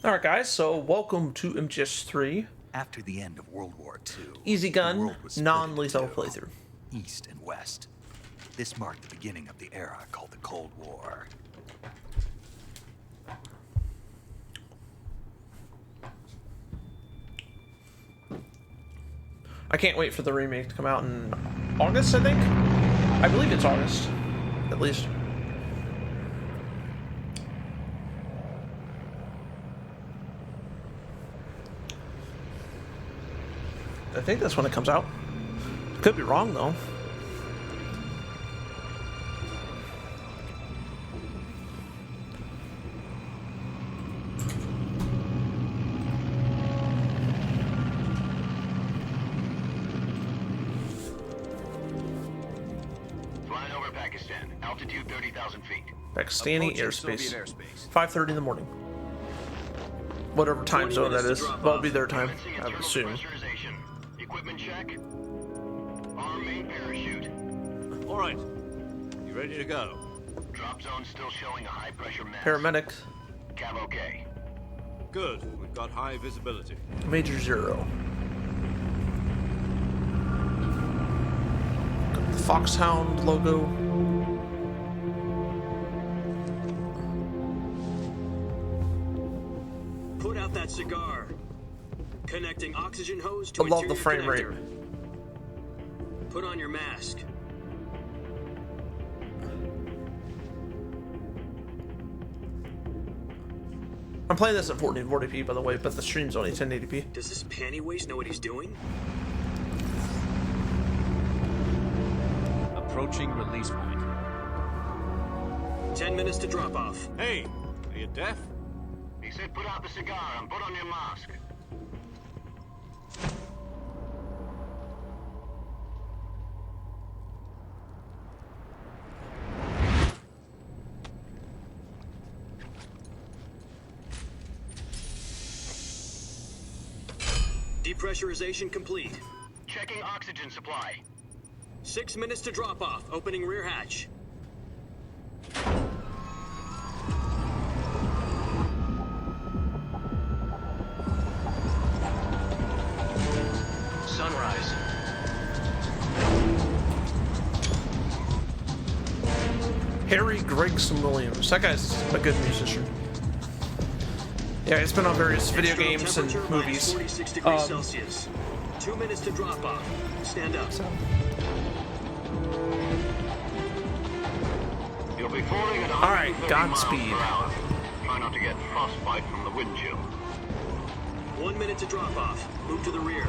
Alright guys, so welcome to MGS3. After the end of World War II, Easy the gun, world was split non-lethal into two, playthrough. East and West. This marked the beginning of the era called the Cold War. I can't wait for the remake to come out in August, I think? I believe it's August, at least. I think that's when it comes out. Could be wrong, though. Flying over Pakistan, altitude 30,000 feet. Pakistani Approaching airspace. Soviet airspace. 5:30 in the morning. Whatever time zone that is. Well, it'll be their time, Commencing I would internal assume. pressurization. Equipment check. Arm main parachute. All right. You ready to go? Drop zone still showing a high pressure mass. Paramedic, Cav okay. Good. We've got high visibility. Major Zero. Got the Foxhound logo. Put out that cigar. Connecting oxygen hose to I love the interior frame rate. connector. Put on your mask. I'm playing this at 1440p, by the way, but the stream's only 1080p. Does this panty waste know what he's doing? Approaching release point. 10 minutes to drop off. Hey, are you deaf? He said put out the cigar and put on your mask. Depressurization complete. Checking oxygen supply. 6 minutes to drop off. Opening rear hatch. Sunrise. Harry Gregson Williams. That guy's a good musician. Yeah, he's been on various video External games and temperature movies. -46 degrees Celsius. 2 minutes to drop off. Stand up. You'll be falling at All right, 130 Godspeed. miles per hour. Try not to get frostbite from the wind chill. 1 minute to drop off. Move to the rear.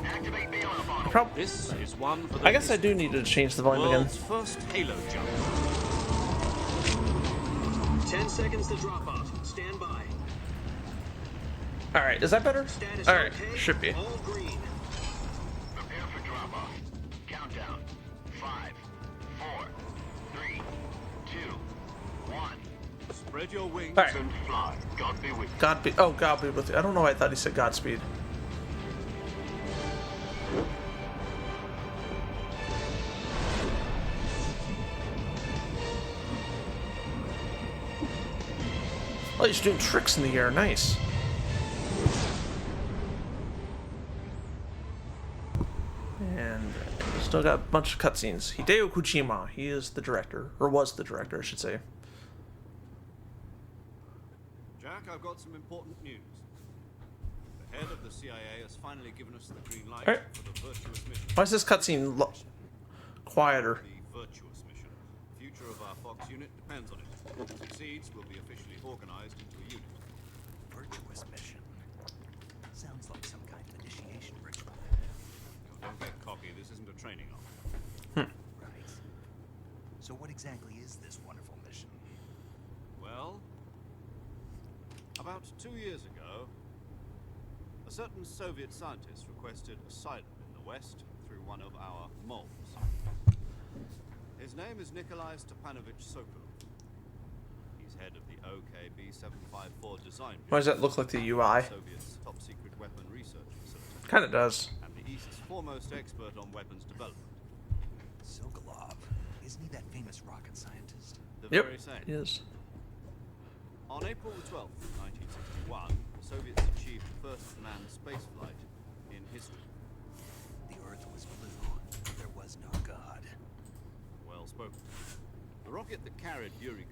Activate the alarm bottle. This is one for the I guess I do need to change the volume again. world's first Halo jump. 10 seconds to drop off. Stand by. All right, is that better? Status All right, okay. should be. All green. Prepare for drop off. Countdown. 5, 4, 3, 2, 1. Spread your wings. All right. And fly. God be with you. God be. Oh, God be with you. I don't know why I thought he said Godspeed. Oh, he's doing tricks in the air. Nice. And still got a bunch of cutscenes. Hideo Kojima. He is the director, or was the director, I should say. Jack, I've got some important news. The head of the CIA has finally given us the green light All right. for the virtuous mission. Why is this cutscene quieter? The virtuous mission. The future of our Fox unit depends on it. If it succeeds, we'll be officially organized into a unit. Virtuous mission. Sounds like some kind of initiation ritual. Don't get cocky. This isn't a training arm. Right. So what exactly is this wonderful mission? Well, about 2 years ago, a certain Soviet scientist requested asylum in the West through one of our moles. His name is Nikolai Stepanovich Sokolov. He's head of the OKB-754 design Why does that look like the UI? Soviet's top secret weapon research facility, Kind of does. and the East's foremost expert on weapons development. Sokolov. Isn't he that famous rocket scientist? The Yep, very same. he is. On April the 12th, 1969, carried Yuri.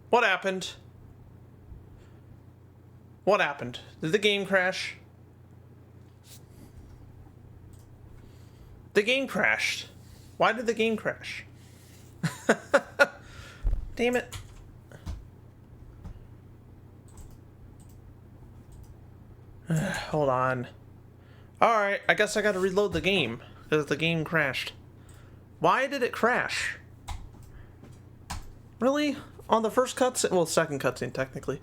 What happened? What happened? Did the game crash? The game crashed. Why did the game crash? Damn it. Hold on. Alright, I guess I gotta reload the game, because the game crashed. Why did it crash? Really? On the first cutscene? Well, second cutscene, technically.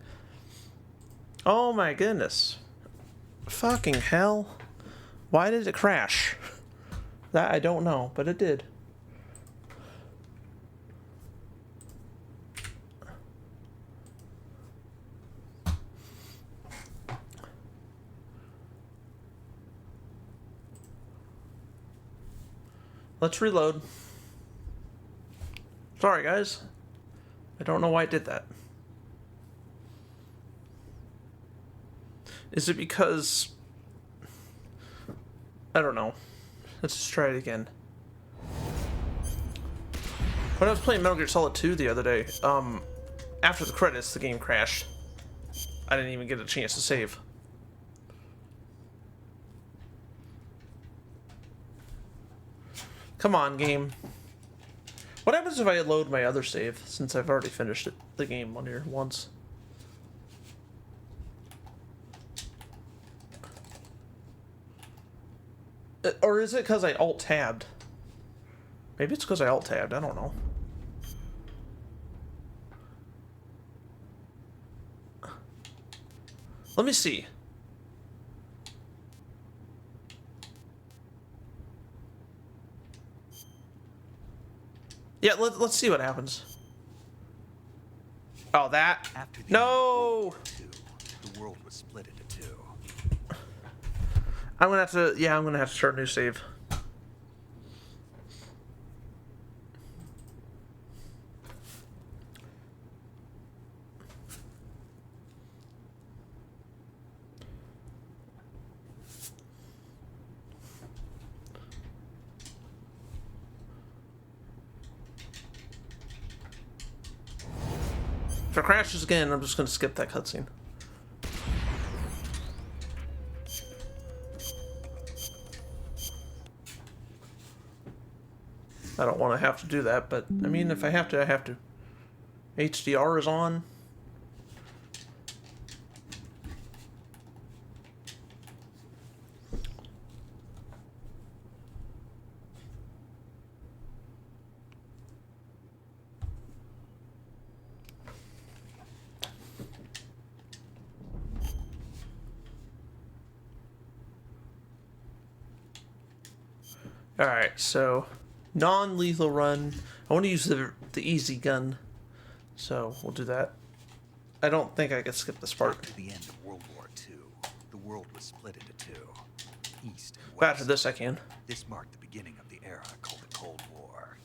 Oh my goodness. Fucking hell. Why did it crash? That I don't know, but it did. Let's reload. Sorry, guys. I don't know why it did that. Is it because... I don't know. Let's just try it again. When I was playing Metal Gear Solid 2 the other day, after the credits, the game crashed. I didn't even get a chance to save. Come on, game. What happens if I load my other save, since I've already finished it, the game on here once? Or is it because I alt-tabbed? Maybe it's because I alt-tabbed, I don't know. Let me see. Yeah, let's see what happens. Oh, that? After the No! the world was split into two. I'm gonna have to, yeah, I'm gonna have to start a new save. If it crashes again, I'm just gonna skip that cutscene. I don't want to have to do that, but I mean, if I have to, I have to. HDR is on. Alright, so non-lethal run. I want to use the easy gun, so we'll do that. I don't think I could skip this part. After the end of World War II, the world was split into two. East and But West. after this I can. This marked the beginning of the era called the Cold War.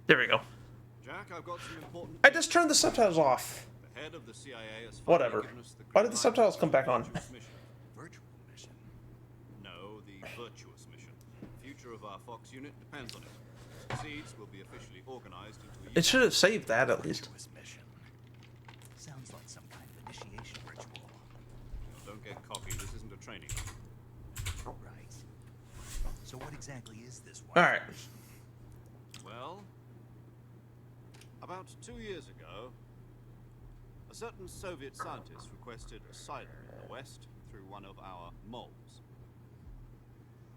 There we go. Jack, I've got some important. I just turned the subtitles off. The head of the CIA has finally Whatever. given us the Why green did the light subtitles to come back on? virtuous mission. Virtual mission. No, the virtuous mission. The future of our Fox unit depends on it. Succeeds will be officially organized into a It should have saved that at least. Virtuous mission. Sounds like some kind of initiation ritual. Don't get cocky. This isn't a training. Right. So what exactly is this one? Alright. Well, about 2 years ago, a certain Soviet scientist requested asylum in the West through one of our moles.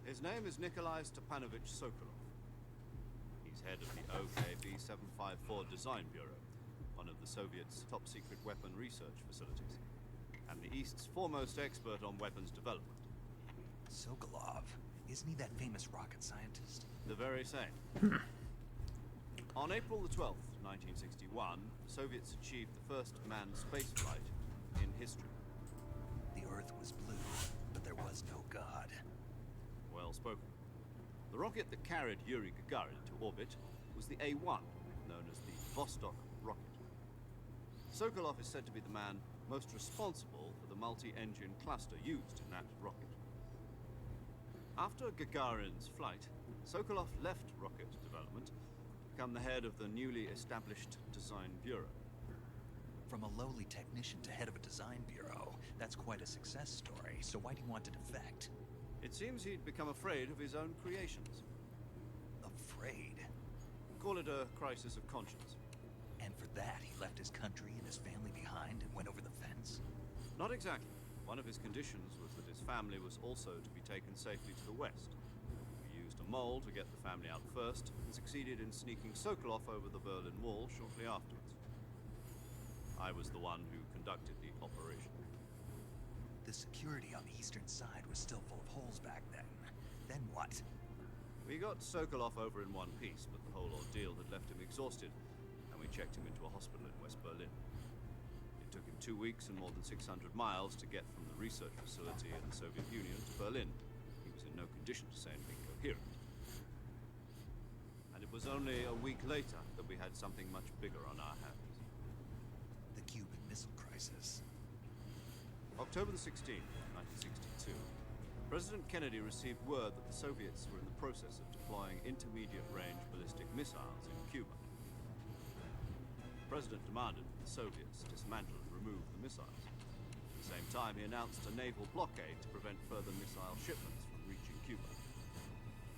His name is Nikolai Stepanovich Sokolov. He's head of the OKB 754 Design Bureau, one of the Soviets' top-secret weapon research facilities, and the East's foremost expert on weapons development. Sokolov. Isn't he that famous rocket scientist? The very same. On April the 12th, 1961, the Soviets achieved the first manned spaceflight in history. The Earth was blue, but there was no God. Well spoken. The rocket that carried Yuri Gagarin to orbit was the A-1, known as the Vostok rocket. Sokolov is said to be the man most responsible for the multi-engine cluster used in that rocket. After Gagarin's flight, Sokolov left rocket development to become the head of the newly established Design Bureau. From a lowly technician to head of a design bureau, that's quite a success story. So why do you want to defect? It seems he'd become afraid of his own creations. Afraid? Call it a crisis of conscience. And for that, he left his country and his family behind and went over the fence? Not exactly. One of his conditions was that his family was also to be taken safely to the west. We used a mole to get the family out first, and succeeded in sneaking Sokolov over the Berlin Wall shortly afterwards. I was the one who conducted the operation. The security on the eastern side was still full of holes back then. Then what? We got Sokolov over in one piece, but the whole ordeal had left him exhausted, and we checked him into a hospital in West Berlin. It took him 2 weeks and more than 600 miles to get from the research facility in the Soviet Union to Berlin. He was in no condition to say anything coherent. And it was only a week later that we had something much bigger on our hands. The Cuban Missile Crisis. October the 16th, 1962, President Kennedy received word that the Soviets were in the process of deploying intermediate-range ballistic missiles in Cuba. The President demanded that the Soviets dismantle and remove the missiles. At the same time, he announced a naval blockade to prevent further missile shipments from reaching Cuba.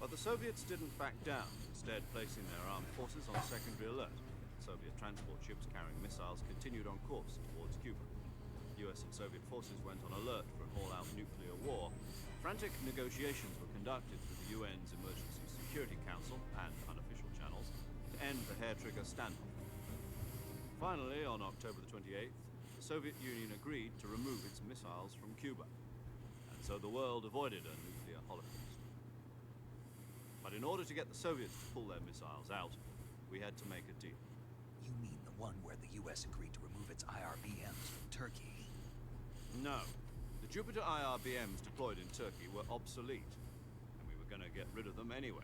But the Soviets didn't back down, instead placing their armed forces on secondary alert. Soviet transport ships carrying missiles continued on course towards Cuba. US and Soviet forces went on alert for an all-out nuclear war. Frantic negotiations were conducted through the UN's Emergency Security Council and unofficial channels to end the hair-trigger standoff. Finally, on October the 28th, the Soviet Union agreed to remove its missiles from Cuba, and so the world avoided a nuclear holocaust. But in order to get the Soviets to pull their missiles out, we had to make a deal. You mean the one where the US agreed to remove its IRBMs from Turkey? No. The Jupiter IRBMs deployed in Turkey were obsolete, and we were going to get rid of them anyway.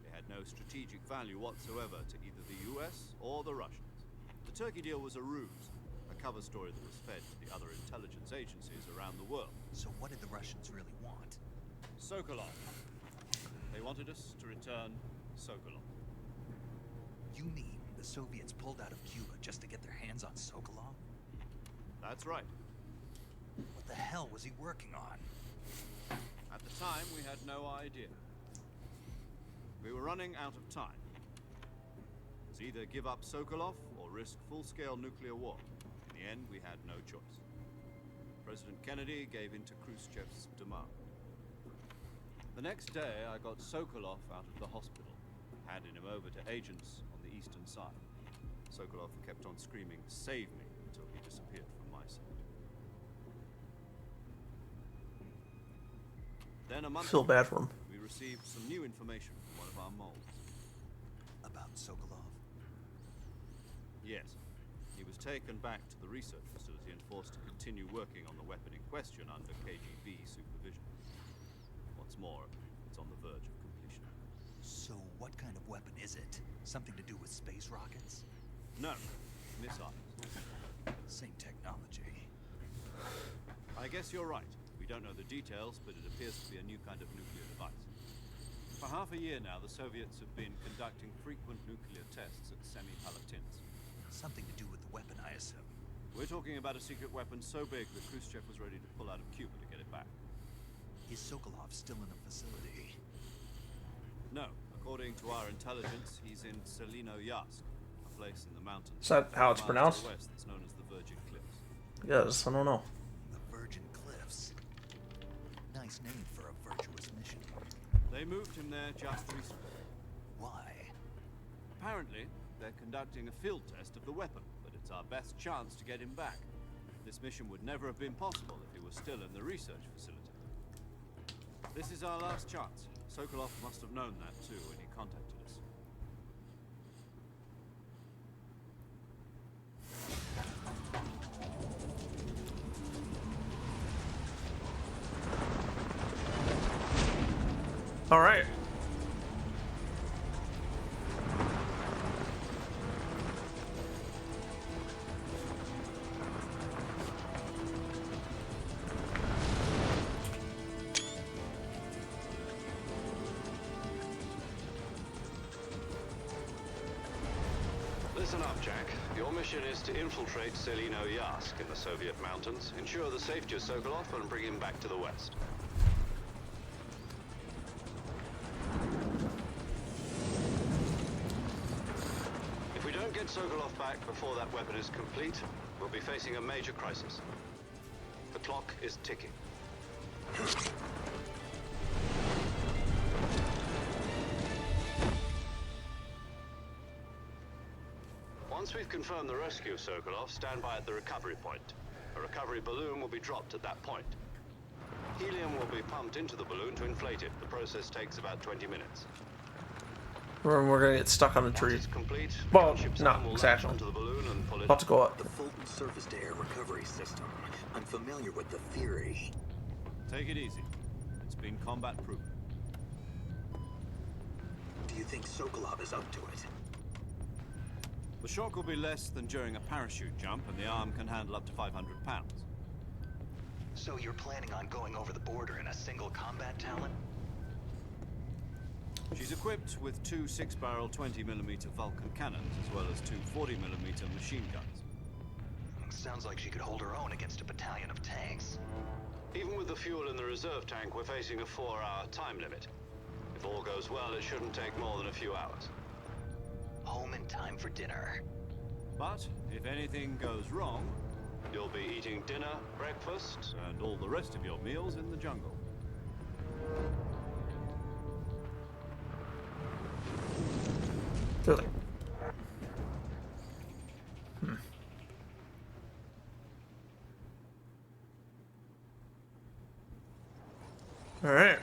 They had no strategic value whatsoever to either the US or the Russians. The Turkey deal was a ruse, a cover story that was fed to the other intelligence agencies around the world. So what did the Russians really want? Sokolov. They wanted us to return Sokolov. You mean the Soviets pulled out of Cuba just to get their hands on Sokolov? That's right. What the hell was he working on? At the time, we had no idea. We were running out of time. It was either give up Sokolov or risk full-scale nuclear war. In the end, we had no choice. President Kennedy gave in to Khrushchev's demand. The next day, I got Sokolov out of the hospital, handed him over to agents on the eastern side. Sokolov kept on screaming, "Save me," until he disappeared from my sight. Then a month Feel ago, bad for him. we received some new information from one of our moles. About Sokolov? Yes. He was taken back to the research facility and forced to continue working on the weapon in question under KGB supervision. What's more, it's on the verge of completion. So what kind of weapon is it? Something to do with space rockets? No, missiles. Same technology. I guess you're right. We don't know the details, but it appears to be a new kind of nuclear device. For half a year now, the Soviets have been conducting frequent nuclear tests at Semipalatinsk. Something to do with the weapon, I assume. We're talking about a secret weapon so big that Khrushchev was ready to pull out of Cuba to get it back. Is Sokolov still in the facility? No, according to our intelligence, he's in Selinoyarsk, a place in the mountains. Is that how it's 5 miles pronounced? to the west that's known as the Virgin Cliffs. Yes, I don't know. The Virgin Cliffs. Nice name for a virtuous mission. They moved him there just recently. Why? Apparently, they're conducting a field test of the weapon, but it's our best chance to get him back. This mission would never have been possible if he was still in the research facility. This is our last chance. Sokolov must have known that too when he contacted us. All right. Listen up, Jack. Your mission is to infiltrate Selino Yask in the Soviet mountains, ensure the safety of Sokolov, and bring him back to the West. If we don't get Sokolov back before that weapon is complete, we'll be facing a major crisis. The clock is ticking. Once we've confirmed the rescue of Sokolov, stand by at the recovery point. A recovery balloon will be dropped at that point. Helium will be pumped into the balloon to inflate it. The process takes about 20 minutes. We're gonna get stuck on a tree. Once it's complete, Well, gunship not Sam will latch exactly. onto the balloon and pull it. About to go up. The Fulton surface-to-air recovery system. I'm familiar with the theory. Take it easy. It's been combat proven. Do you think Sokolov is up to it? The shock will be less than during a parachute jump, and the arm can handle up to 500 pounds. So you're planning on going over the border in a single combat talent? She's equipped with two 6-barrel 20mm Vulcan cannons, as well as two 40mm machine guns. Sounds like she could hold her own against a battalion of tanks. Even with the fuel in the reserve tank, we're facing a 4-hour time limit. If all goes well, it shouldn't take more than a few hours. Home in time for dinner. But if anything goes wrong, You'll be eating dinner, breakfast. and all the rest of your meals in the jungle. Really? All right.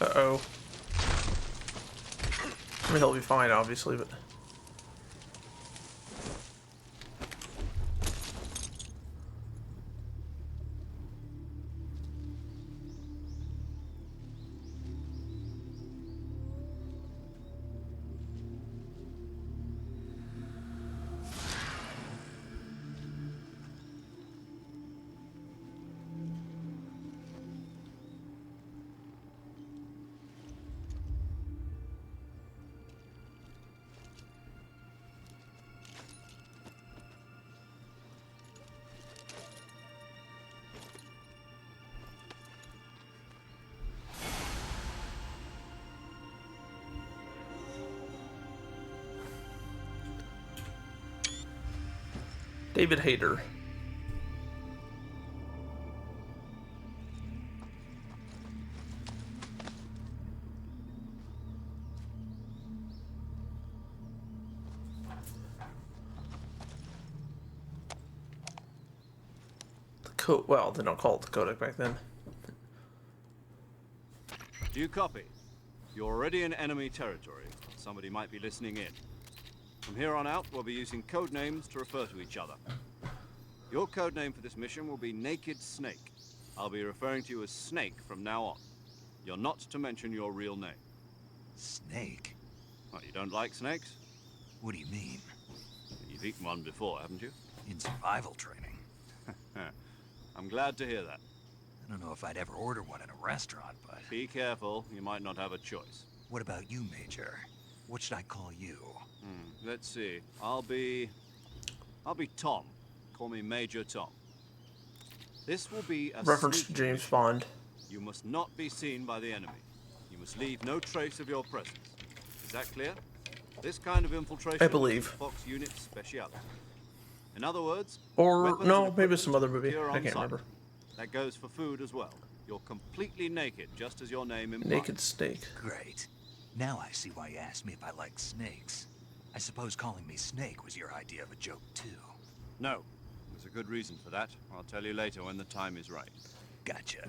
Uh-oh. I mean, he'll be fine, obviously, but... David Hayter. Well, they don't call it the Kodak back then. Do you copy? You're already in enemy territory. Somebody might be listening in. From here on out, we'll be using code names to refer to each other. Your code name for this mission will be Naked Snake. I'll be referring to you as Snake from now on. You're not to mention your real name. Snake? Well, you don't like snakes? What do you mean? You've eaten one before, haven't you? In survival training. I'm glad to hear that. I don't know if I'd ever order one in a restaurant, but... Be careful, you might not have a choice. What about you, Major? What should I call you? Let's see. I'll be Tom. Call me Major Tom. This will be a Reference to sneak James mission. Bond. You must not be seen by the enemy. You must leave no trace of your presence. Is that clear? This kind of infiltration I believe. is Fox Unit speciality. In other words, Or, weapons no, and maybe equipment some other movie. appear I on can't site. remember. That goes for food as well. You're completely naked, just as your name implies. Naked Snake. Great. Now I see why you asked me if I like snakes. I suppose calling me Snake was your idea of a joke, too. No. There's a good reason for that. I'll tell you later when the time is right. Gotcha.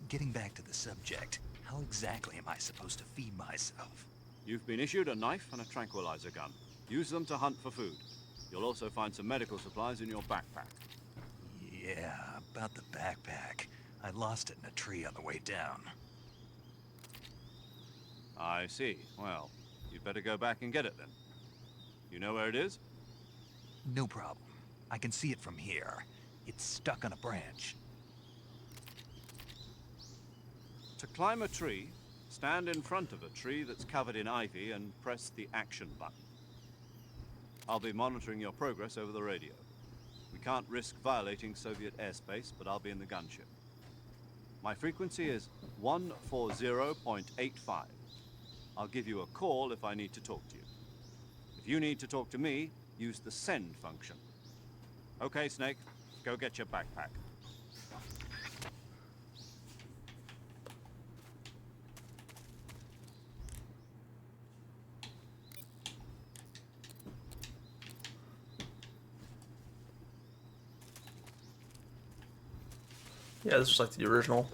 Getting back to the subject, how exactly am I supposed to feed myself? You've been issued a knife and a tranquilizer gun. Use them to hunt for food. You'll also find some medical supplies in your backpack. Yeah, about the backpack. I lost it in a tree on the way down. I see. Well, you'd better go back and get it then. You know where it is? No problem. I can see it from here. It's stuck on a branch. To climb a tree, Stand in front of a tree that's covered in ivy and press the action button. I'll be monitoring your progress over the radio. We can't risk violating Soviet airspace, but I'll be in the gunship. My frequency is 140.85. I'll give you a call if I need to talk to you. If you need to talk to me, use the send function. Okay, Snake, go get your backpack. Yeah, this was like the original.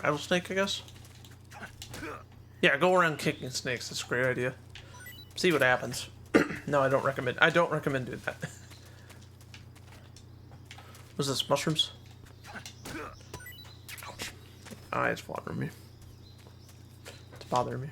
Rattlesnake, I guess? Yeah, go around kicking snakes. That's a great idea. See what happens. No, I don't recommend doing that. Was this mushrooms? Ouch. Eyes bothering me. It's bothering me.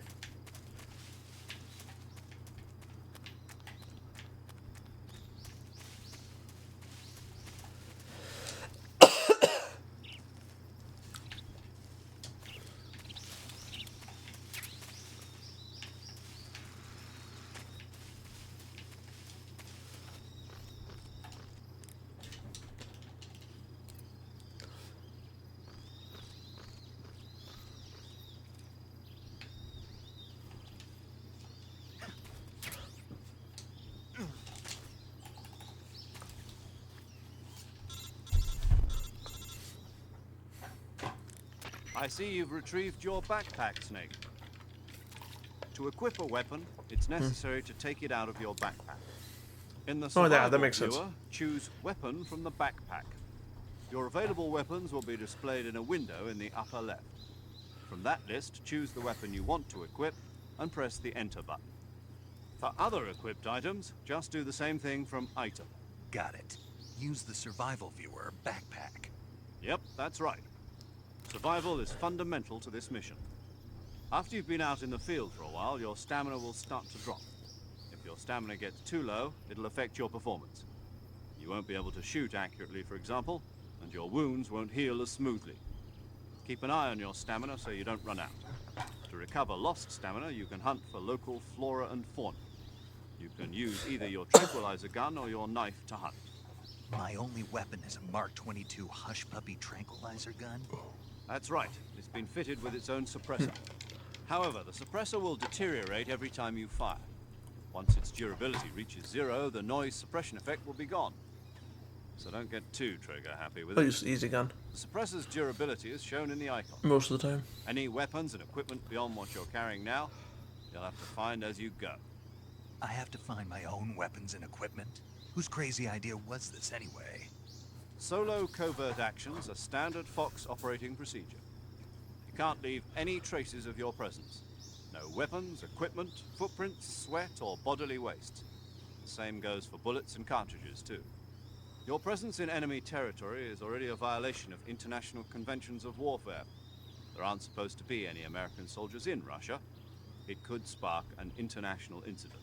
I see you've retrieved your backpack, Snake. To equip a weapon, it's necessary to take it out of your backpack. In the survival that makes viewer, sense. choose Weapon from the backpack. Your available weapons will be displayed in a window in the upper left. From that list, choose the weapon you want to equip and press the Enter button. For other equipped items, just do the same thing from Item. Got it. Use the survival viewer backpack. Yep, that's right. Survival is fundamental to this mission. After you've been out in the field for a while, your stamina will start to drop. If your stamina gets too low, it'll affect your performance. You won't be able to shoot accurately, for example, and your wounds won't heal as smoothly. Keep an eye on your stamina so you don't run out. To recover lost stamina, you can hunt for local flora and fauna. You can use either your tranquilizer gun or your knife to hunt. My only weapon is a Mark 22 Hush Puppy tranquilizer gun. That's right. It's been fitted with its own suppressor. However, the suppressor will deteriorate every time you fire. Once its durability reaches 0, the noise suppression effect will be gone. So don't get too trigger happy with I'll it. use easy gun The suppressor's durability is shown in the icon. most of the time. Any weapons and equipment beyond what you're carrying now, you'll have to find as you go. I have to find my own weapons and equipment? Whose crazy idea was this anyway? Solo covert actions are standard Fox operating procedure. You can't leave any traces of your presence. No weapons, equipment, footprints, sweat, or bodily waste. The same goes for bullets and cartridges, too. Your presence in enemy territory is already a violation of international conventions of warfare. There aren't supposed to be any American soldiers in Russia. It could spark an international incident.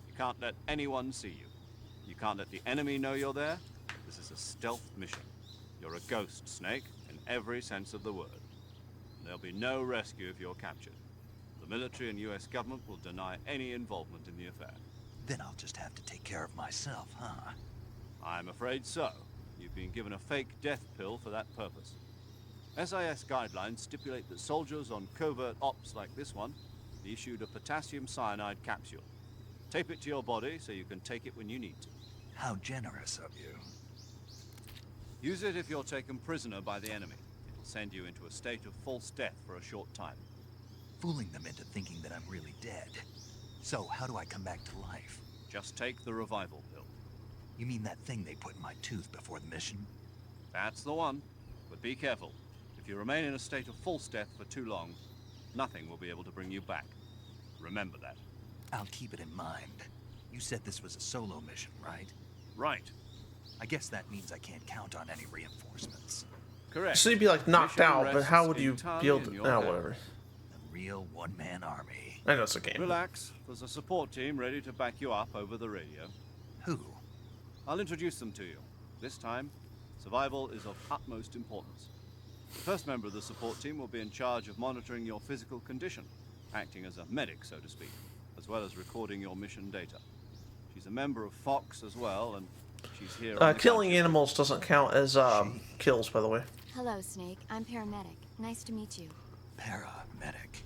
You can't let anyone see you. You can't let the enemy know you're there. This is a stealth mission. You're a ghost, Snake, in every sense of the word. There'll be no rescue if you're captured. The military and US government will deny any involvement in the affair. Then I'll just have to take care of myself, huh? I'm afraid so. You've been given a fake death pill for that purpose. SIS guidelines stipulate that soldiers on covert ops like this one be issued a potassium cyanide capsule. Tape it to your body so you can take it when you need to. How generous of you. Use it if you're taken prisoner by the enemy. It'll send you into a state of false death for a short time. Fooling them into thinking that I'm really dead. So how do I come back to life? Just take the revival pill. You mean that thing they put in my tooth before the mission? That's the one. But be careful. If you remain in a state of false death for too long, nothing will be able to bring you back. Remember that. I'll keep it in mind. You said this was a solo mission, right? Right. I guess that means I can't count on any reinforcements. Correct. So you'd be like knocked Mission out, but rests how would you entirely be able in to? your Oh, hands. whatever. A real one-man army. I know it's a game. Relax. There's a support team ready to back you up over the radio. Who? I'll introduce them to you. This time, survival is of utmost importance. The first member of the support team will be in charge of monitoring your physical condition, acting as a medic, so to speak, as well as recording your mission data. She's a member of Fox as well, and she's here on the Killing couch. animals doesn't count as kills, by the way. Hello, Snake. I'm paramedic. Nice to meet you. Paramedic.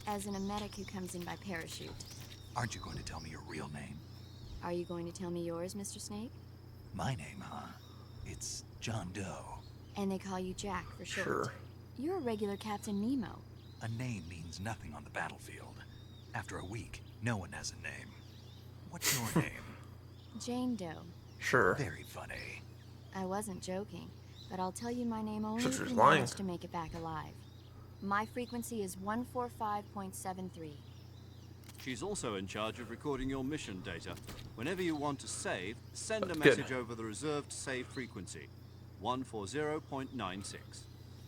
As in a medic who comes in by parachute. Aren't you going to tell me your real name? Are you going to tell me yours, Mr. Snake? My name, huh? It's John Doe. And they call you Jack for short. Sure. You're a regular Captain Nemo. A name means nothing on the battlefield. After a week, no one has a name. What's your name? Jane Doe. Sure. Very funny. I wasn't joking, but I'll tell you my name only Sure, if she's you lying. manage to make it back alive. My frequency is 145.73. She's also in charge of recording your mission data. Whenever you want to save, send a Good. message over the reserved save frequency, 140.96.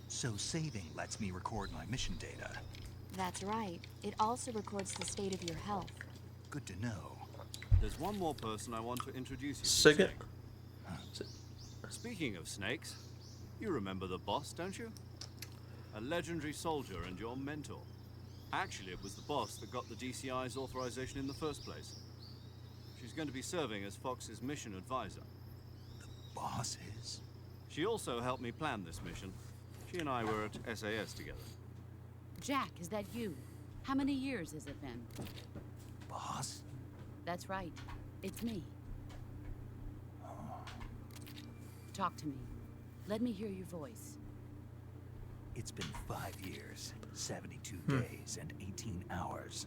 So saving lets me record my mission data. That's right. It also records the state of your health. Good to know. There's one more person I want to introduce you to. Signet? Snake. Speaking of snakes, you remember the boss, don't you? A legendary soldier and your mentor. Actually, it was the boss that got the DCI's authorization in the first place. She's going to be serving as Fox's mission advisor. Boss is? She also helped me plan this mission. She and I were at SAS together. Jack, is that you? How many years has it been? Boss? That's right. It's me. Talk to me. Let me hear your voice. It's been 5 years, 72 days, and 18 hours.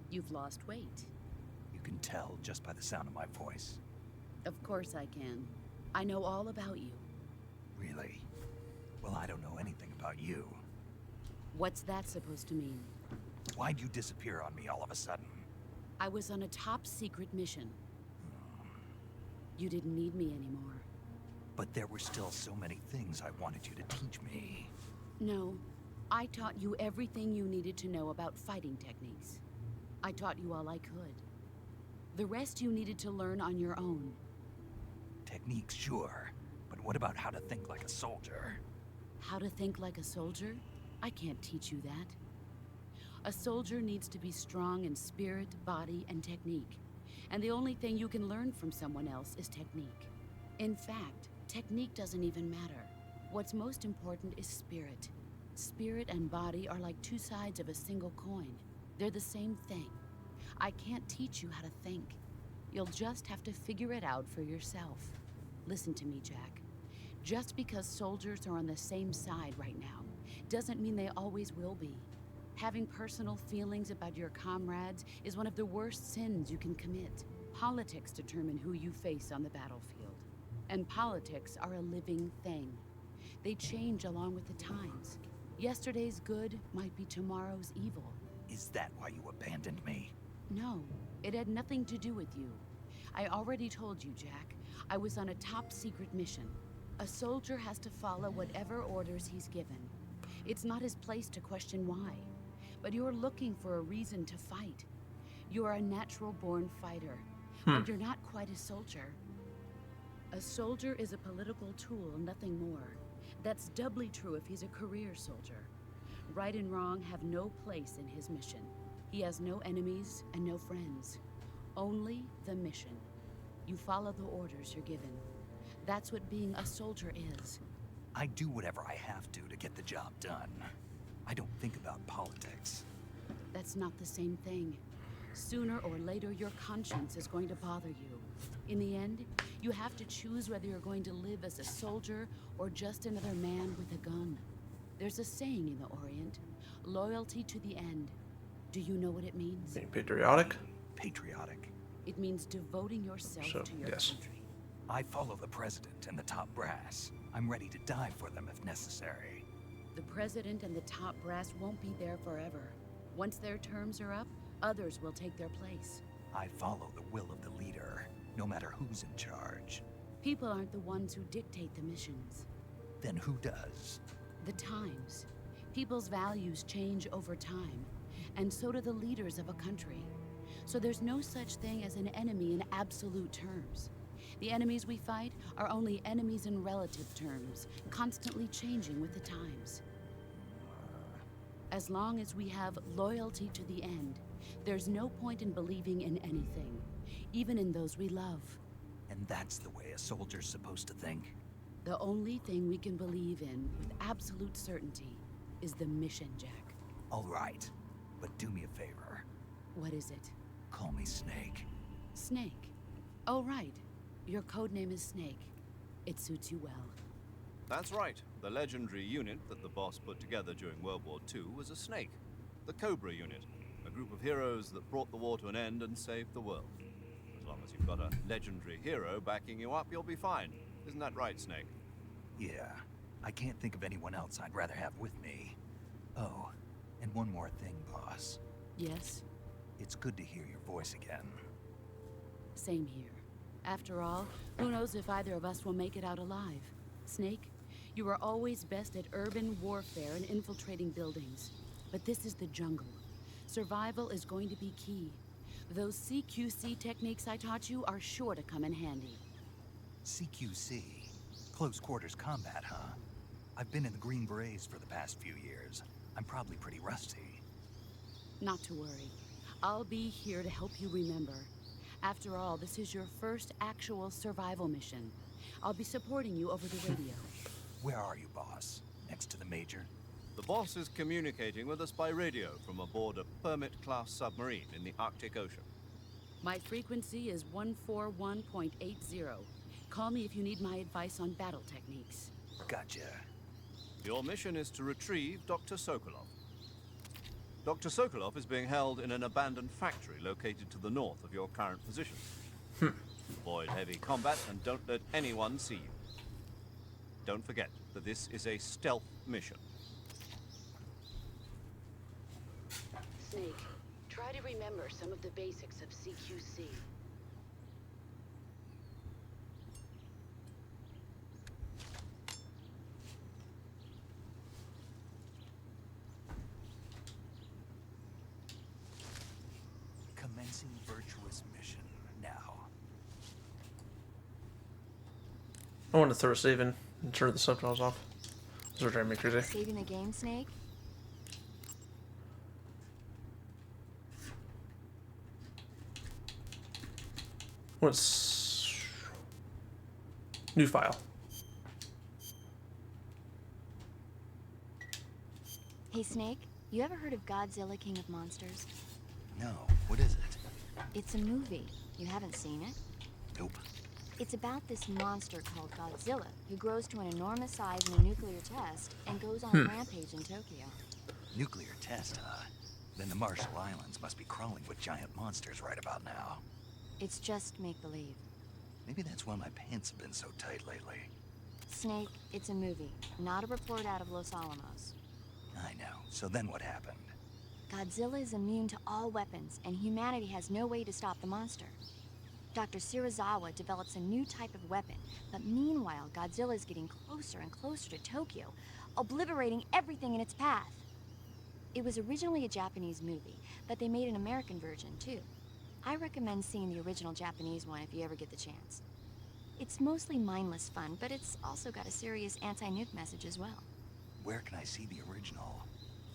You've lost weight. You can tell just by the sound of my voice. Of course I can. I know all about you. Really? Well, I don't know anything about you. What's that supposed to mean? Why'd you disappear on me all of a sudden? I was on a top secret mission. You didn't need me anymore. But there were still so many things I wanted you to teach me. No, I taught you everything you needed to know about fighting techniques. I taught you all I could. The rest you needed to learn on your own. Techniques, sure. But what about how to think like a soldier? How to think like a soldier? I can't teach you that. A soldier needs to be strong in spirit, body, and technique. And the only thing you can learn from someone else is technique. In fact, technique doesn't even matter. What's most important is spirit. Spirit and body are like two sides of a single coin. They're the same thing. I can't teach you how to think. You'll just have to figure it out for yourself. Listen to me, Jack. Just because soldiers are on the same side right now doesn't mean they always will be. Having personal feelings about your comrades is one of the worst sins you can commit. Politics determine who you face on the battlefield. And politics are a living thing. They change along with the times. Yesterday's good might be tomorrow's evil. Is that why you abandoned me? No, it had nothing to do with you. I already told you, Jack. I was on a top secret mission. A soldier has to follow whatever orders he's given. It's not his place to question why. But you're looking for a reason to fight. You're a natural-born fighter, but you're not quite a soldier. A soldier is a political tool, nothing more. That's doubly true if he's a career soldier. Right and wrong have no place in his mission. He has no enemies and no friends. Only the mission. You follow the orders you're given. That's what being a soldier is. I do whatever I have to get the job done. I don't think about politics. That's not the same thing. Sooner or later, your conscience is going to bother you. In the end, you have to choose whether you're going to live as a soldier or just another man with a gun. There's a saying in the Orient, loyalty to the end. Do you know what it means? Being patriotic? Patriotic. It means devoting yourself So, to your yes. country. I follow the president and the top brass. I'm ready to die for them if necessary. The president and the top brass won't be there forever. Once their terms are up, others will take their place. I follow the will of the leader, no matter who's in charge. People aren't the ones who dictate the missions. Then who does? The times. People's values change over time, and so do the leaders of a country. So there's no such thing as an enemy in absolute terms. The enemies we fight are only enemies in relative terms, constantly changing with the times. As long as we have loyalty to the end, there's no point in believing in anything, even in those we love. And that's the way a soldier's supposed to think? The only thing we can believe in with absolute certainty is the mission, Jack. All right, but do me a favor. What is it? Call me Snake. Snake. Oh, right. Your codename is Snake. It suits you well. That's right. The legendary unit that the boss put together during World War II was a snake. The Cobra unit. A group of heroes that brought the war to an end and saved the world. As long as you've got a legendary hero backing you up, you'll be fine. Isn't that right, Snake? Yeah, I can't think of anyone else I'd rather have with me. Oh, and one more thing, boss. Yes? It's good to hear your voice again. Same here. After all, who knows if either of us will make it out alive? Snake, you are always best at urban warfare and infiltrating buildings. But this is the jungle. Survival is going to be key. Those CQC techniques I taught you are sure to come in handy. CQC? Close quarters combat, huh? I've been in the Green Berets for the past few years. I'm probably pretty rusty. Not to worry. I'll be here to help you remember. After all, this is your first actual survival mission. I'll be supporting you over the radio. Where are you, boss? Next to the Major? The boss is communicating with us by radio from aboard a Permit-class submarine in the Arctic Ocean. My frequency is 141.80. Call me if you need my advice on battle techniques. Gotcha. Your mission is to retrieve Dr. Sokolov. Dr. Sokolov is being held in an abandoned factory located to the north of your current position. Avoid heavy combat and don't let anyone see you. Don't forget that this is a stealth mission. Snake, try to remember some of the basics of CQC. Commencing virtuous mission now. I want to throw a save in and turn the subtitles off. This is driving me crazy. Saving the game, Snake? What's new file? Hey, Snake, you ever heard of Godzilla, King of Monsters? No, what is it? It's a movie. You haven't seen it? Nope. It's about this monster called Godzilla, who grows to an enormous size in a nuclear test and goes on a rampage in Tokyo. Nuclear test, huh? Then the Marshall Islands must be crawling with giant monsters right about now. It's just make-believe. Maybe that's why my pants have been so tight lately. Snake, it's a movie, not a report out of Los Alamos. I know. So then what happened? Godzilla is immune to all weapons, and humanity has no way to stop the monster. Dr. Shirazawa develops a new type of weapon, but meanwhile, Godzilla is getting closer and closer to Tokyo, obliterating everything in its path. It was originally a Japanese movie, but they made an American version, too. I recommend seeing the original Japanese one if you ever get the chance. It's mostly mindless fun, but it's also got a serious anti-nuke message as well. Where can I see the original?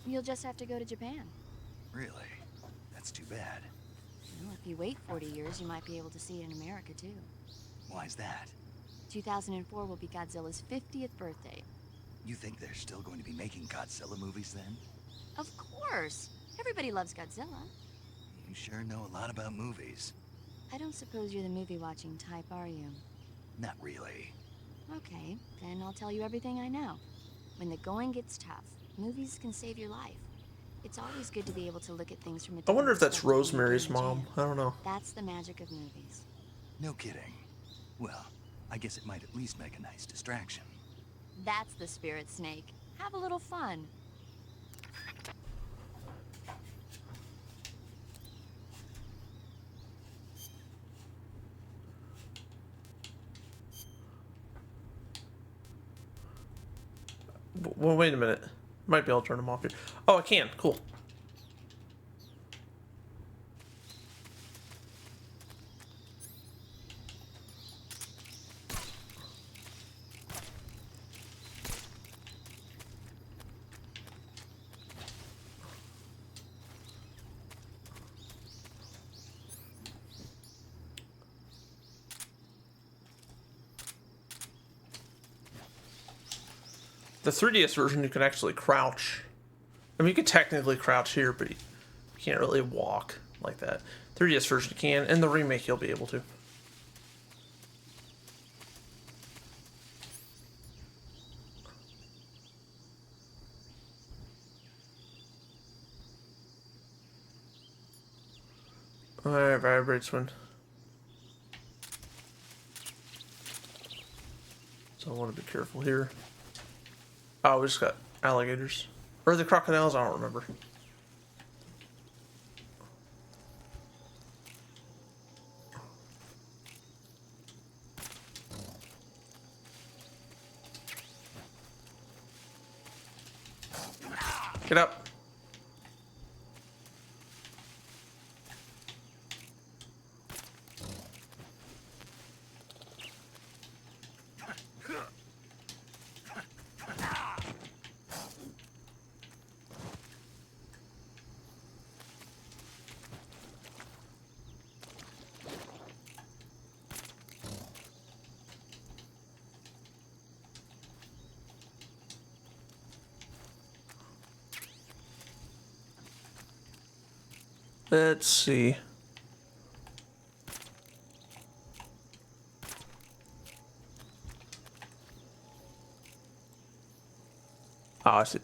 You'll just have to go to Japan. Really? That's too bad. Well, if you wait 40 years, you might be able to see it in America, too. Why's that? 2004 will be Godzilla's 50th birthday. You think they're still going to be making Godzilla movies then? Of course! Everybody loves Godzilla. You sure know a lot about movies. I don't suppose you're the movie-watching type, are you? Not really. Okay, then I'll tell you everything I know. When the going gets tough, movies can save your life. It's always good to be able to look at things from a I wonder different if that's perspective when you're Rosemary's in jail. mom. I don't know. That's the magic of movies. No kidding. Well, I guess it might at least make a nice distraction. That's the spirit, Snake. Have a little fun. Well, wait a minute. Might be able to turn them off here. Oh, I can. Cool. The 3DS version, you can actually crouch. I mean, you could technically crouch here, but you can't really walk like that. 3DS version you can, and the remake you'll be able to. Alright, vibrates one. So I want to be careful here. Oh, we just got alligators. Or the crocodiles, I don't remember. Get up. Let's see. Oh, I see.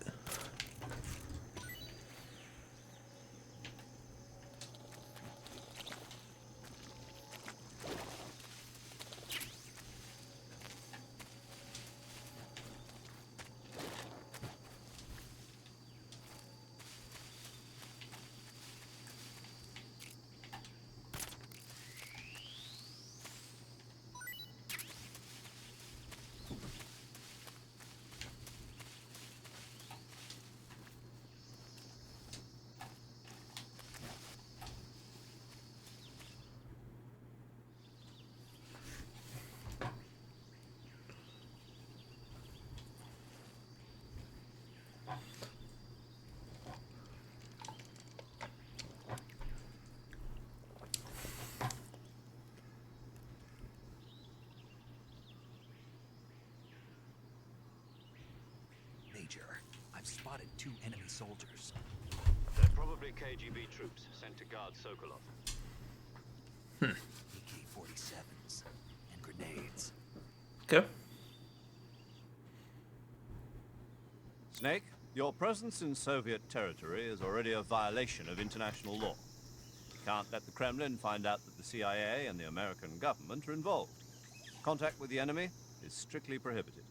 Major, I've spotted 2 enemy soldiers. They're probably KGB troops sent to guard Sokolov. AK-47s and grenades. Okay. Snake, your presence in Soviet territory is already a violation of international law. You can't let the Kremlin find out that the CIA and the American government are involved. Contact with the enemy is strictly prohibited.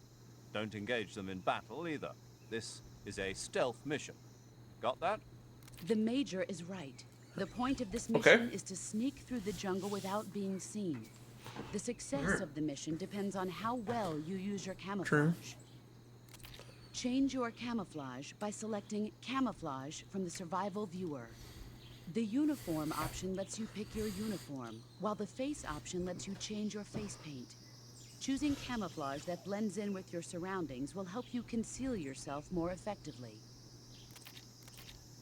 Don't engage them in battle either. This is a stealth mission. Got that? The Major is right. The point of this Okay. mission is to sneak through the jungle without being seen. The success of the mission depends on how well you use your camouflage. Change your camouflage by selecting Camouflage from the Survival Viewer. The Uniform option lets you pick your uniform, while the Face option lets you change your face paint. Choosing camouflage that blends in with your surroundings will help you conceal yourself more effectively.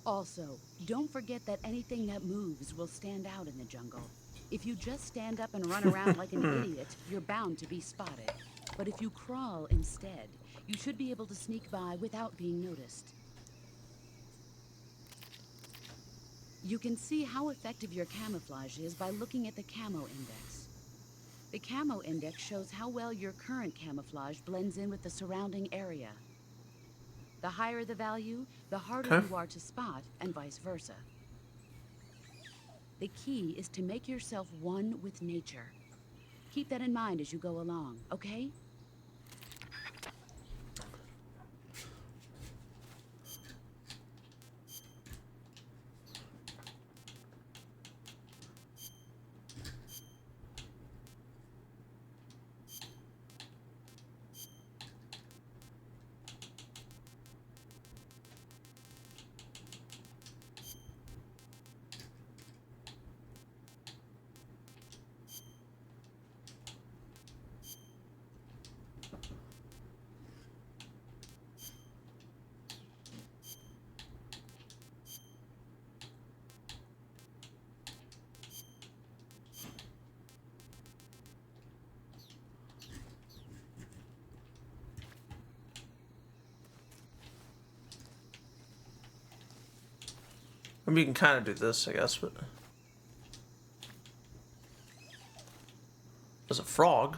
Also, don't forget that anything that moves will stand out in the jungle. If you just stand up and run around like an idiot, you're bound to be spotted. But if you crawl instead, you should be able to sneak by without being noticed. You can see how effective your camouflage is by looking at the Camo Index. The Camo Index shows how well your current camouflage blends in with the surrounding area. The higher the value, the harder you are to spot, and vice versa. The key is to make yourself one with nature. Keep that in mind as you go along, okay? I mean, we can kind of do this, I guess, but... There's a frog.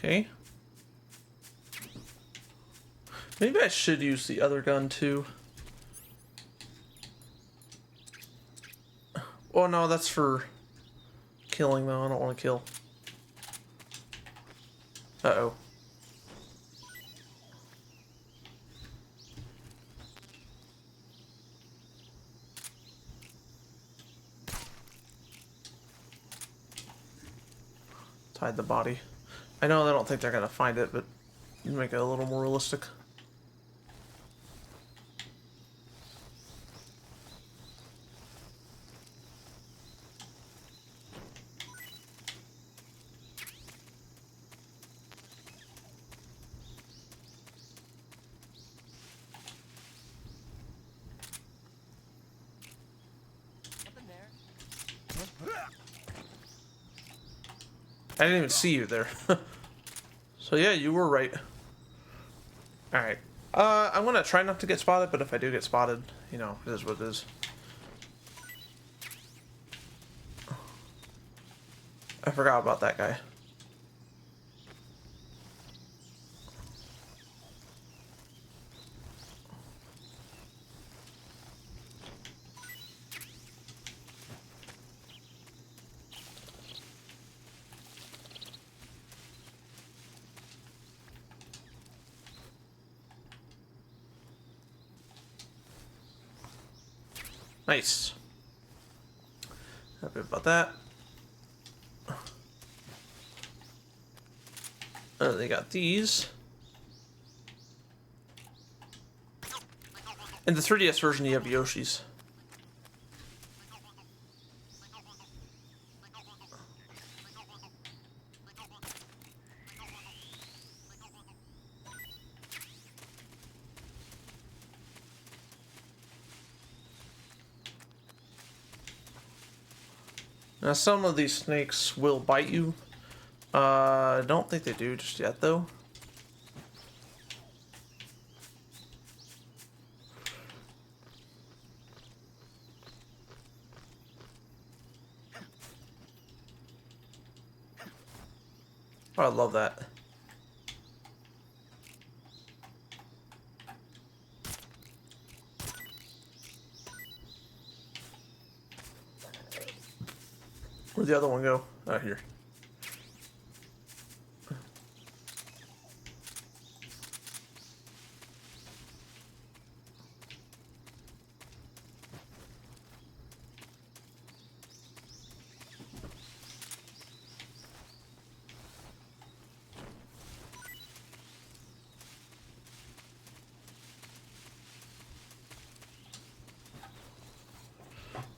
Okay. Maybe I should use the other gun too. Oh no, that's for killing though. I don't want to kill. Uh-oh. Hide the body. I know I don't think they're gonna find it, but make it a little more realistic. I didn't even see you there. So yeah, you were right. Alright. I'm gonna try not to get spotted, but if I do get spotted, you know, it is what it is. I forgot about that guy. Nice. Happy about that. They got these. In the 3DS version, you have Yoshi's. Now, some of these snakes will bite you. I don't think they do just yet, though. Oh, I love that. Where'd the other one go? Oh, here.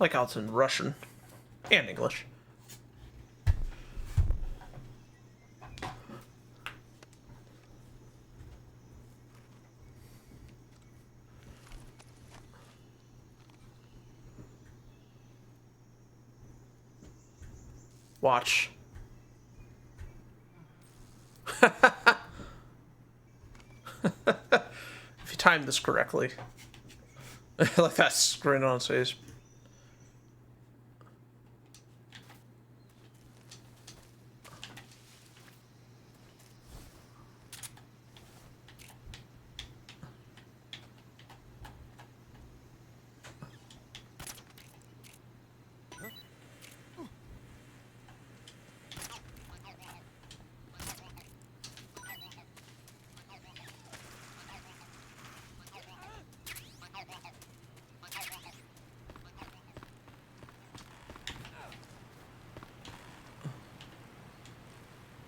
Like how it's in Russian and English. Watch. If you time this correctly. Like that grin on his face.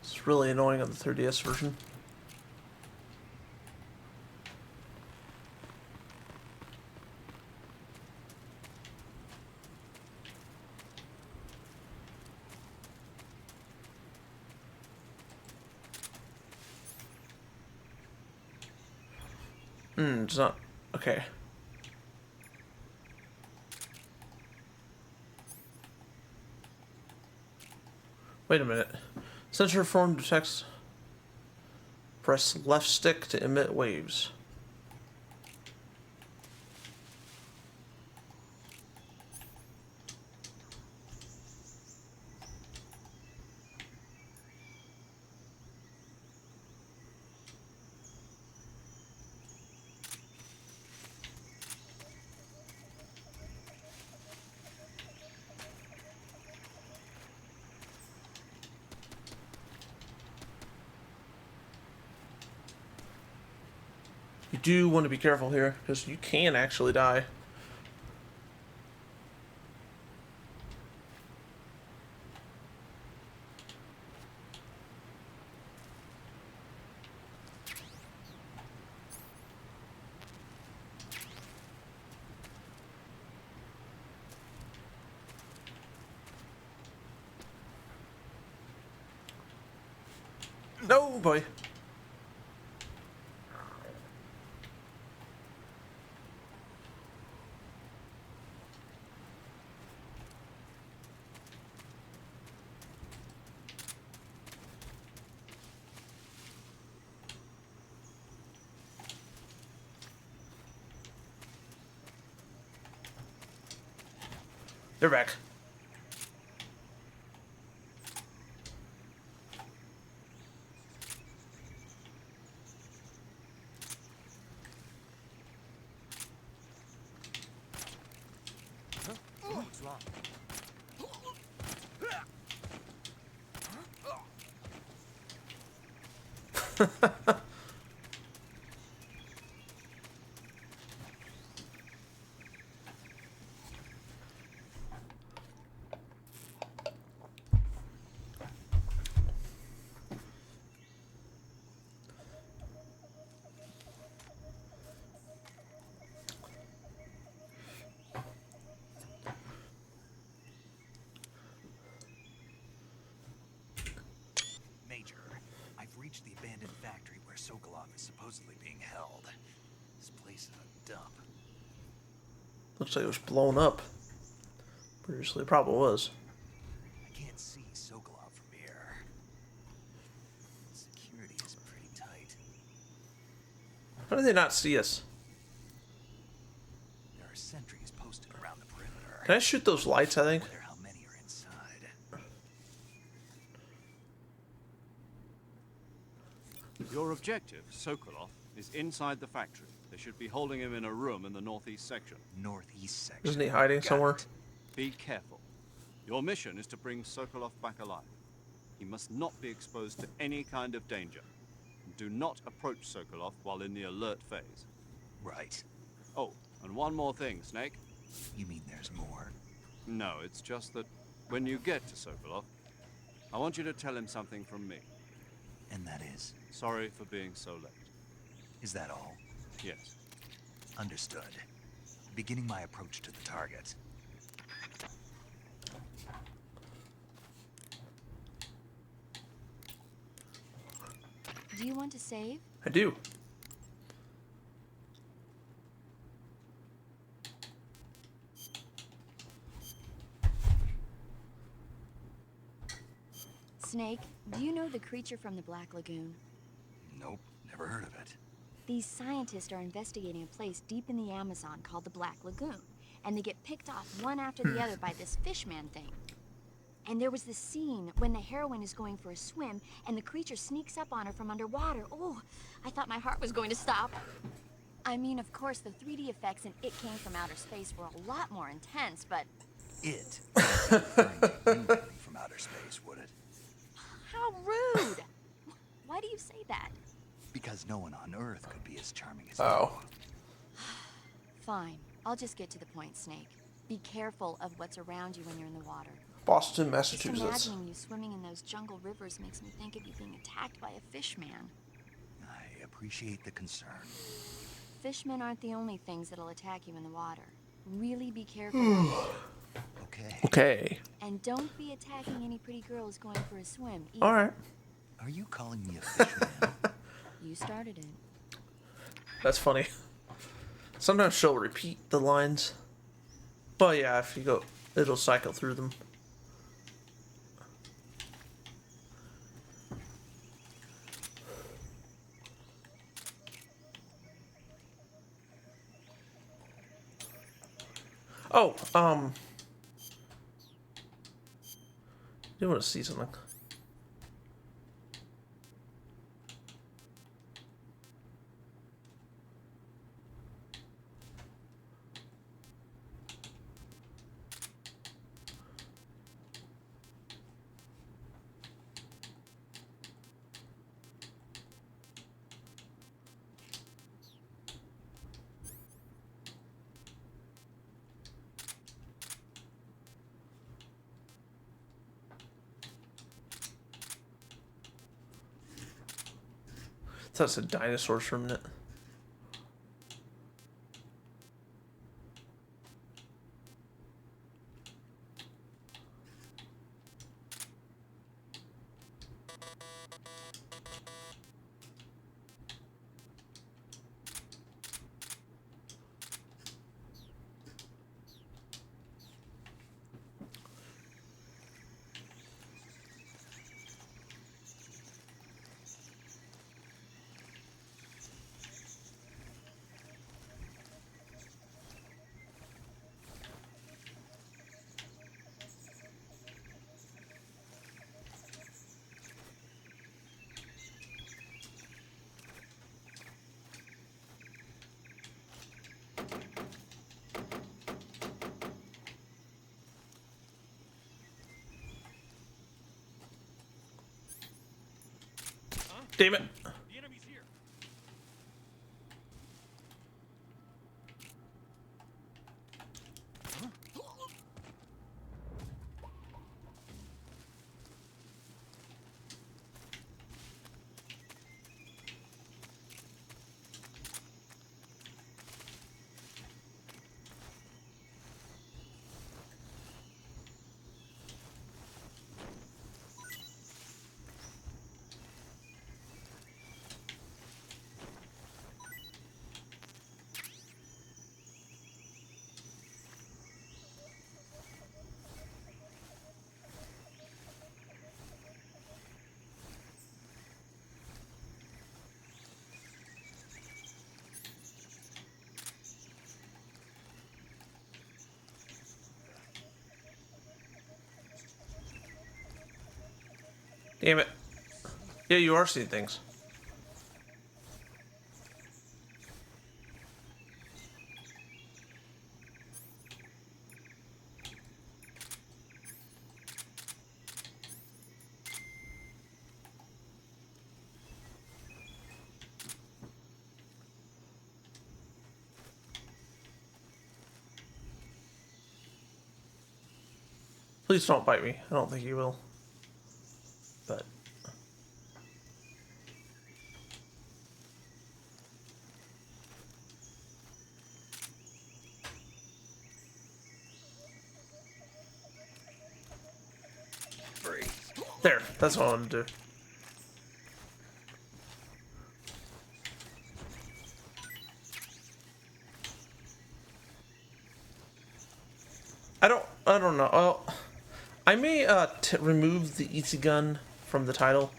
It's really annoying on the 3DS version. It's not. Okay. Wait a minute. Sensor form detects. Press left stick to emit waves. You do want to be careful here, because you can actually die. No, boy. They're back. What's wrong? Major, I've reached the abandoned factory where Sokolov is supposedly being held. This place is a dump. Looks like it was blown up. Previously, it probably was. I can't see Sokolov from here. Security is pretty tight. How did they not see us? There are sentries posted around the perimeter. Can I shoot those lights, I think? I wonder how many are inside. Your objective, Sokolov, is inside the factory. They should be holding him in a room in the northeast section. Northeast section. Isn't he hiding Got somewhere? it. Be careful. Your mission is to bring Sokolov back alive. He must not be exposed to any kind of danger. Do not approach Sokolov while in the alert phase. Right. Oh, and one more thing, Snake. You mean there's more? No, it's just that when you get to Sokolov, I want you to tell him something from me. And that is? Sorry for being so late. Is that all? Yes. Understood. Beginning my approach to the target. Do you want to save? I do. Snake, do you know the creature from the Black Lagoon? Nope, never heard of it. These scientists are investigating a place deep in the Amazon called the Black Lagoon, and they get picked off one after the other by this fishman thing. And there was this scene when the heroine is going for a swim, and the creature sneaks up on her from underwater. Oh, I thought my heart was going to stop. I mean, of course, the 3D effects in It Came from Outer Space were a lot more intense, but... It referring to you coming from outer space, would it? How rude! Why do you say that? Because no one on Earth could be as charming as you. Oh. Fine. I'll just get to the point, Snake. Be careful of what's around you when you're in the water. Boston, Just Massachusetts. imagining you swimming in those jungle rivers makes me think of you being attacked by a fish man. I appreciate the concern. Fishmen aren't the only things that'll attack you in the water. Really be careful. Okay. Okay. And don't be attacking any pretty girls going for a swim either. Alright. Are you calling me a fishman? You started it. That's funny. Sometimes she'll repeat the lines. But yeah, if you go, it'll cycle through them. Oh, you want to see something? I thought it said dinosaurs for a minute. Damn it. The enemy's here. Damn it. Yeah, you are seeing things. Please don't bite me. I don't think you will. But there, that's what I wanted to do. I don't know. Well, I may remove the easy gun from the title.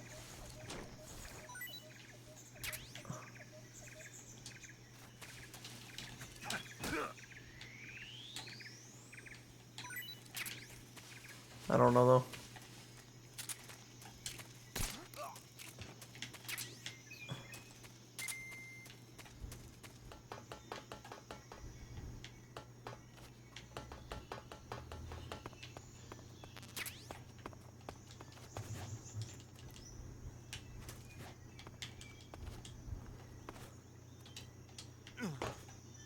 I don't know though.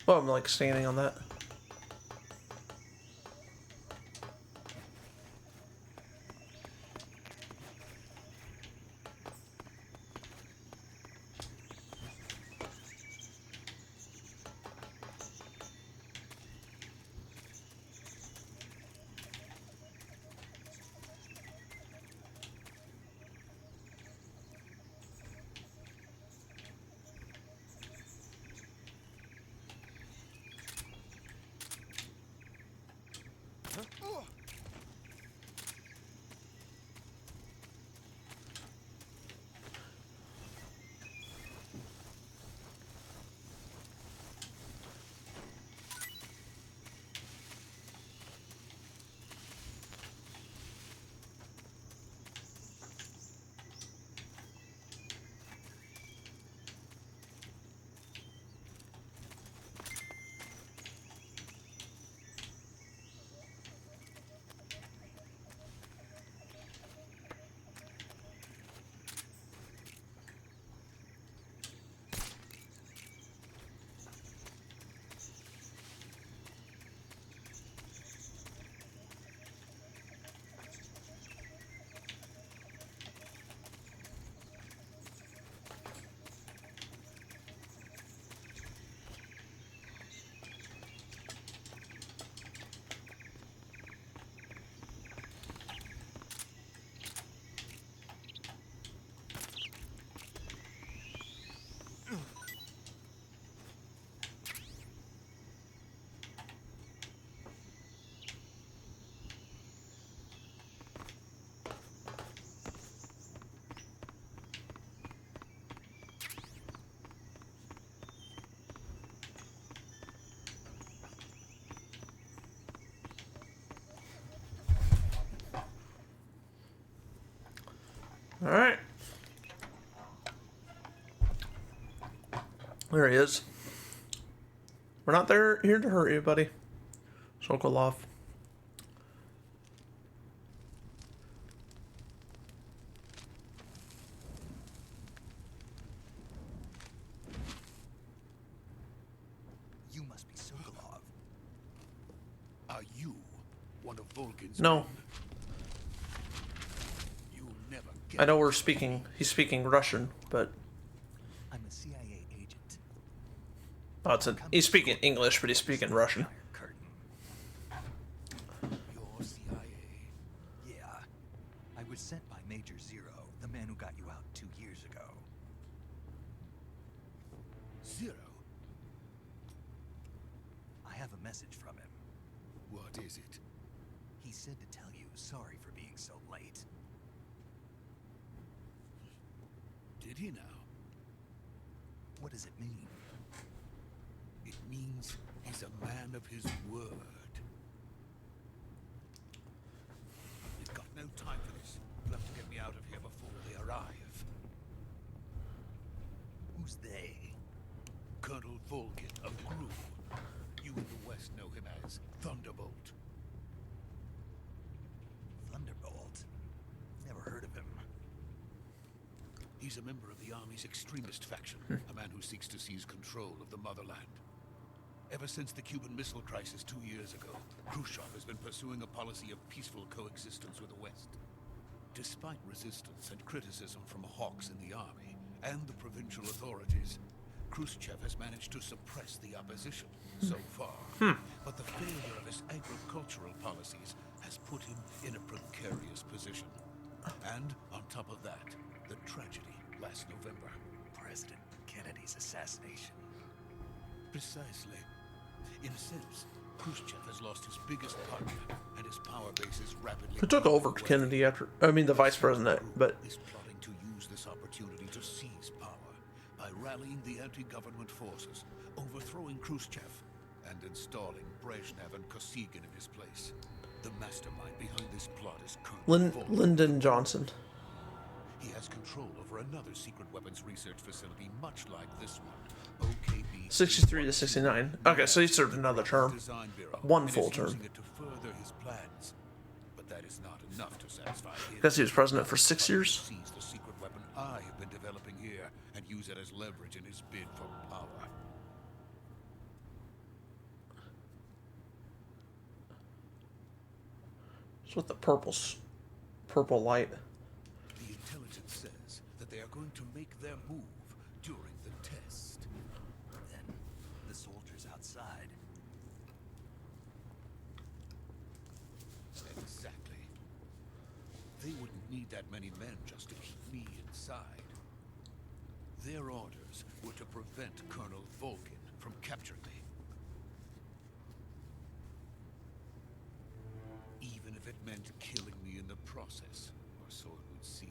Oh, I'm like standing on that. All right. There he is. We're not here to hurt you, buddy. Sokolov. You must be Sokolov. Are you one of Volgin's No. men? You'll never get I know we're speaking. He's speaking Russian, but I'm a CIA agent. oh, he's speaking English, but he's speaking Russian. Curtain. your CIA. Yeah. I was sent by Major Zero, the man who got you out 2 years ago. Zero? I have a message from him. What is it? He said to tell you sorry for being so late. Did he now? What does it mean? It means he's a man of his word. We've got no time for this. You'll have to get me out of here before they arrive. Who's they? Colonel Volgin of Gru. You in the West know him as Thunderbolt. Thunderbolt? Never heard of him. He's a member of the Army's extremist faction, a man who seeks to seize control of the motherland. Ever since the Cuban Missile Crisis 2 years ago, Khrushchev has been pursuing a policy of peaceful coexistence with the West. Despite resistance and criticism from hawks in the army and the provincial authorities, Khrushchev has managed to suppress the opposition so far. But the failure of his agricultural policies has put him in a precarious position. And on top of that, the tragedy last November. President Kennedy's assassination. Precisely. In a sense, Khrushchev has lost his biggest partner, and his power base is rapidly. Who took over Kennedy after? I mean, the vice president, but is plotting to use this opportunity to seize power by rallying the anti-government forces, overthrowing Khrushchev, and installing Brezhnev and Kosygin in his place. The mastermind behind this plot is Colonel Volk. Lyndon Johnson. He has control over another secret weapons research facility much like this one. OKB 63 to 69. Okay, so he served another term. One full term. Using it to further his plans. But that is not enough to satisfy him. Guess he was president for 6 years. Seize the secret weapon I have been developing here and use it as leverage in his bid for power. What's with the purple light? The intelligence says that they are going to make their move during the test. Then the soldiers outside. Exactly. They wouldn't need that many men just to keep me inside. Their orders were to prevent Colonel Volkin from capturing me. Even if it meant killing me in the process, or so it would seem.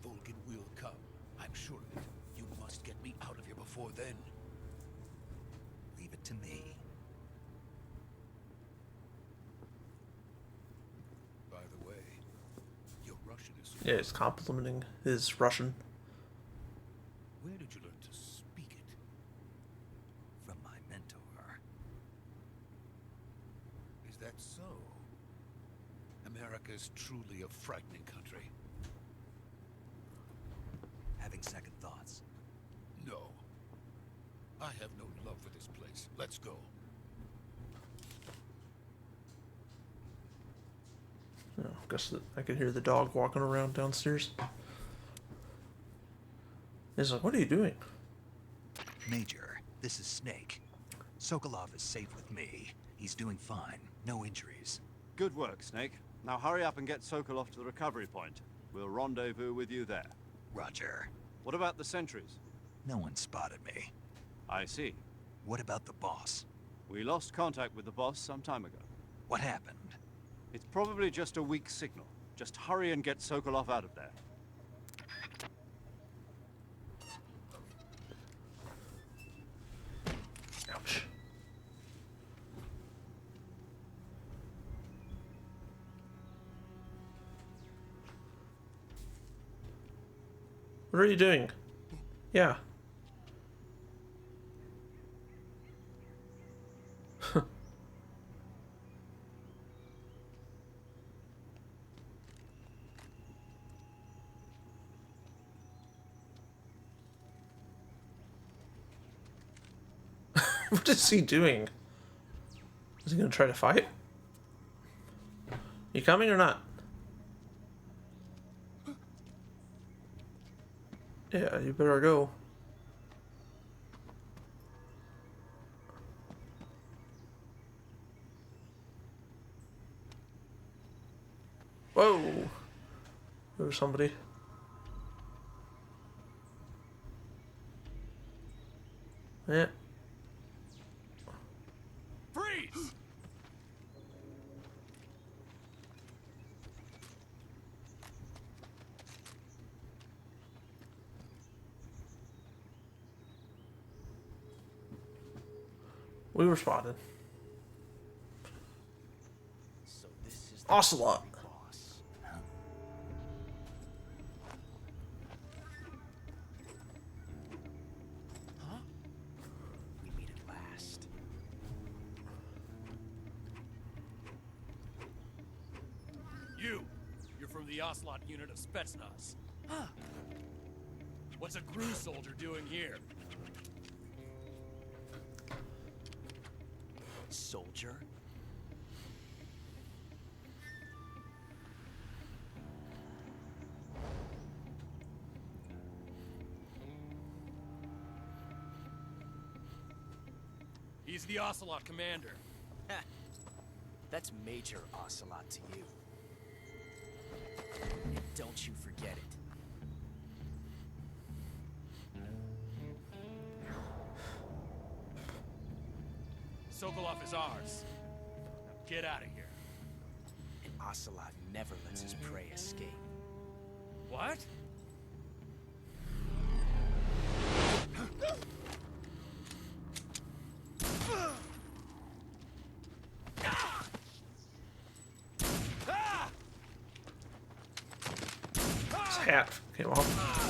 Volkin will come. I'm sure of it. You must get me out of here before then. Leave it to me. By the way, your Russian is... Yeah, he's complimenting his Russian. Where did you learn to speak it? From my mentor. Is that so? America is truly a frightening country. Having second thoughts. No. I have no love for this place. Let's go. Oh, guess that I could hear the dog walking around downstairs. He's like, "What are you doing?" Major, this is Snake. Sokolov is safe with me. He's doing fine. No injuries. Good work, Snake. Now hurry up and get Sokolov to the recovery point. We'll rendezvous with you there. Roger. What about the sentries? No one spotted me. I see. What about the boss? We lost contact with the boss some time ago. What happened? It's probably just a weak signal. Just hurry and get Sokolov out of there. Ouch. What are you doing? Yeah. What is he doing? Is he gonna try to fight? You coming or not? Yeah, you better go. Whoa! There's somebody. Yeah. Freeze! We were spotted. So this is Ocelot. boss. Huh? We meet at last. You're from the Ocelot unit of Spetsnaz. Huh. What's a GRU soldier doing here? Soldier? He's the Ocelot commander. That's Major Ocelot to you. And don't you forget it. Sokolov is ours. Now get out of here. An ocelot never lets his prey escape. What? His hat came off.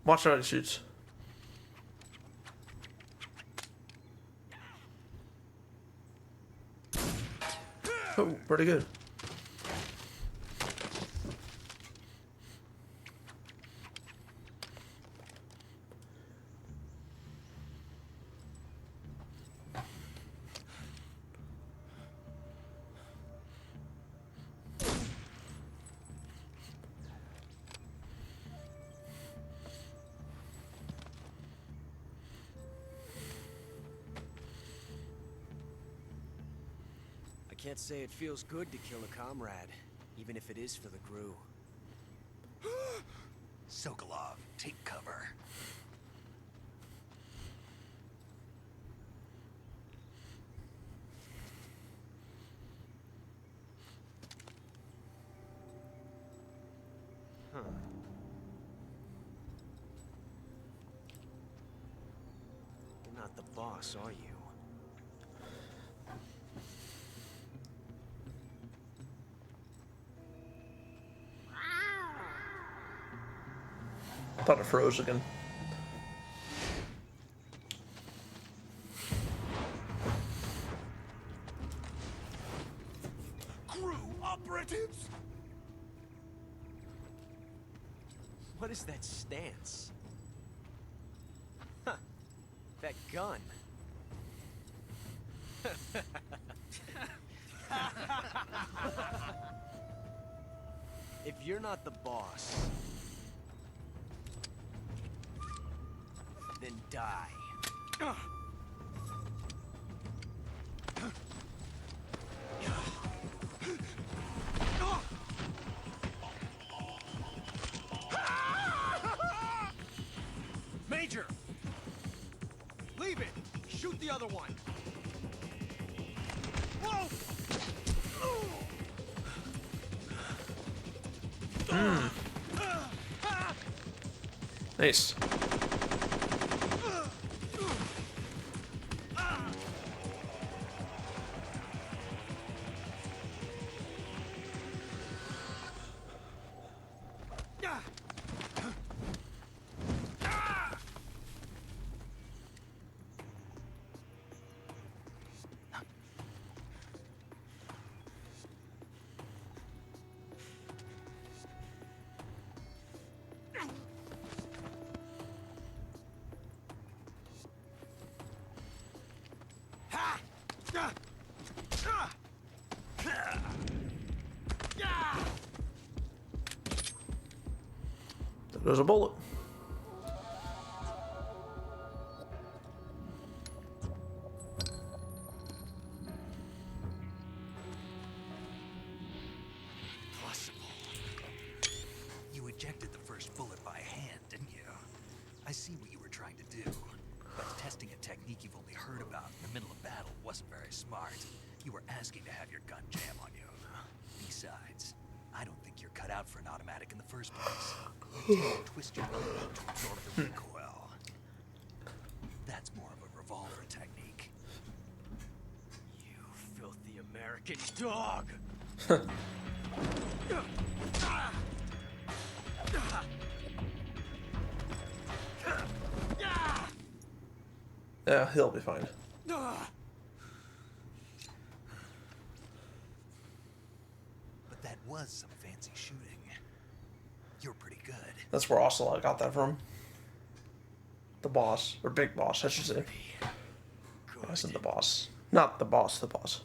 Watch how he shoots. Oh, pretty good. I can't say it feels good to kill a comrade, even if it is for the Gru. Sokolov, take cover. Huh. You're not the boss, are you? Thought it froze again. Crew operatives! What is that stance? Huh. That gun. If you're not the boss, then die. Major! Leave it! Shoot the other one! Whoa! Nice. There's a bullet. Possible. You ejected the first bullet by hand, didn't you? I see what you were trying to do. But testing a technique you've only heard about in the middle of battle wasn't very smart. You were asking to have your gun jam on you. Besides, I don't think you're cut out for an automatic in the first place. You tend to twist your elbow to absorb the recoil. That's more of a revolver technique. You filthy American dog! Yeah, he'll be fine. But that was some fancy shooting. You're pretty good. That's where Ocelot got that from. The boss, or big boss, I should say. I said the boss. Not the boss, the boss.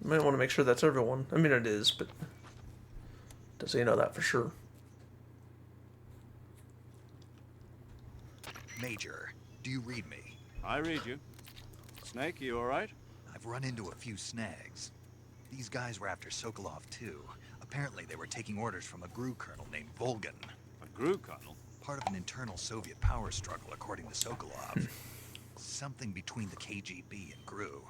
Might want to make sure that's everyone. I mean, it is, but Does he know that for sure? Major, do you read me? I read you. Snake, you alright? I've run into a few snags. These guys were after Sokolov too. Apparently they were taking orders from a GRU colonel named Volgan. A GRU colonel? Part of an internal Soviet power struggle, according to Sokolov. Something between the KGB and GRU.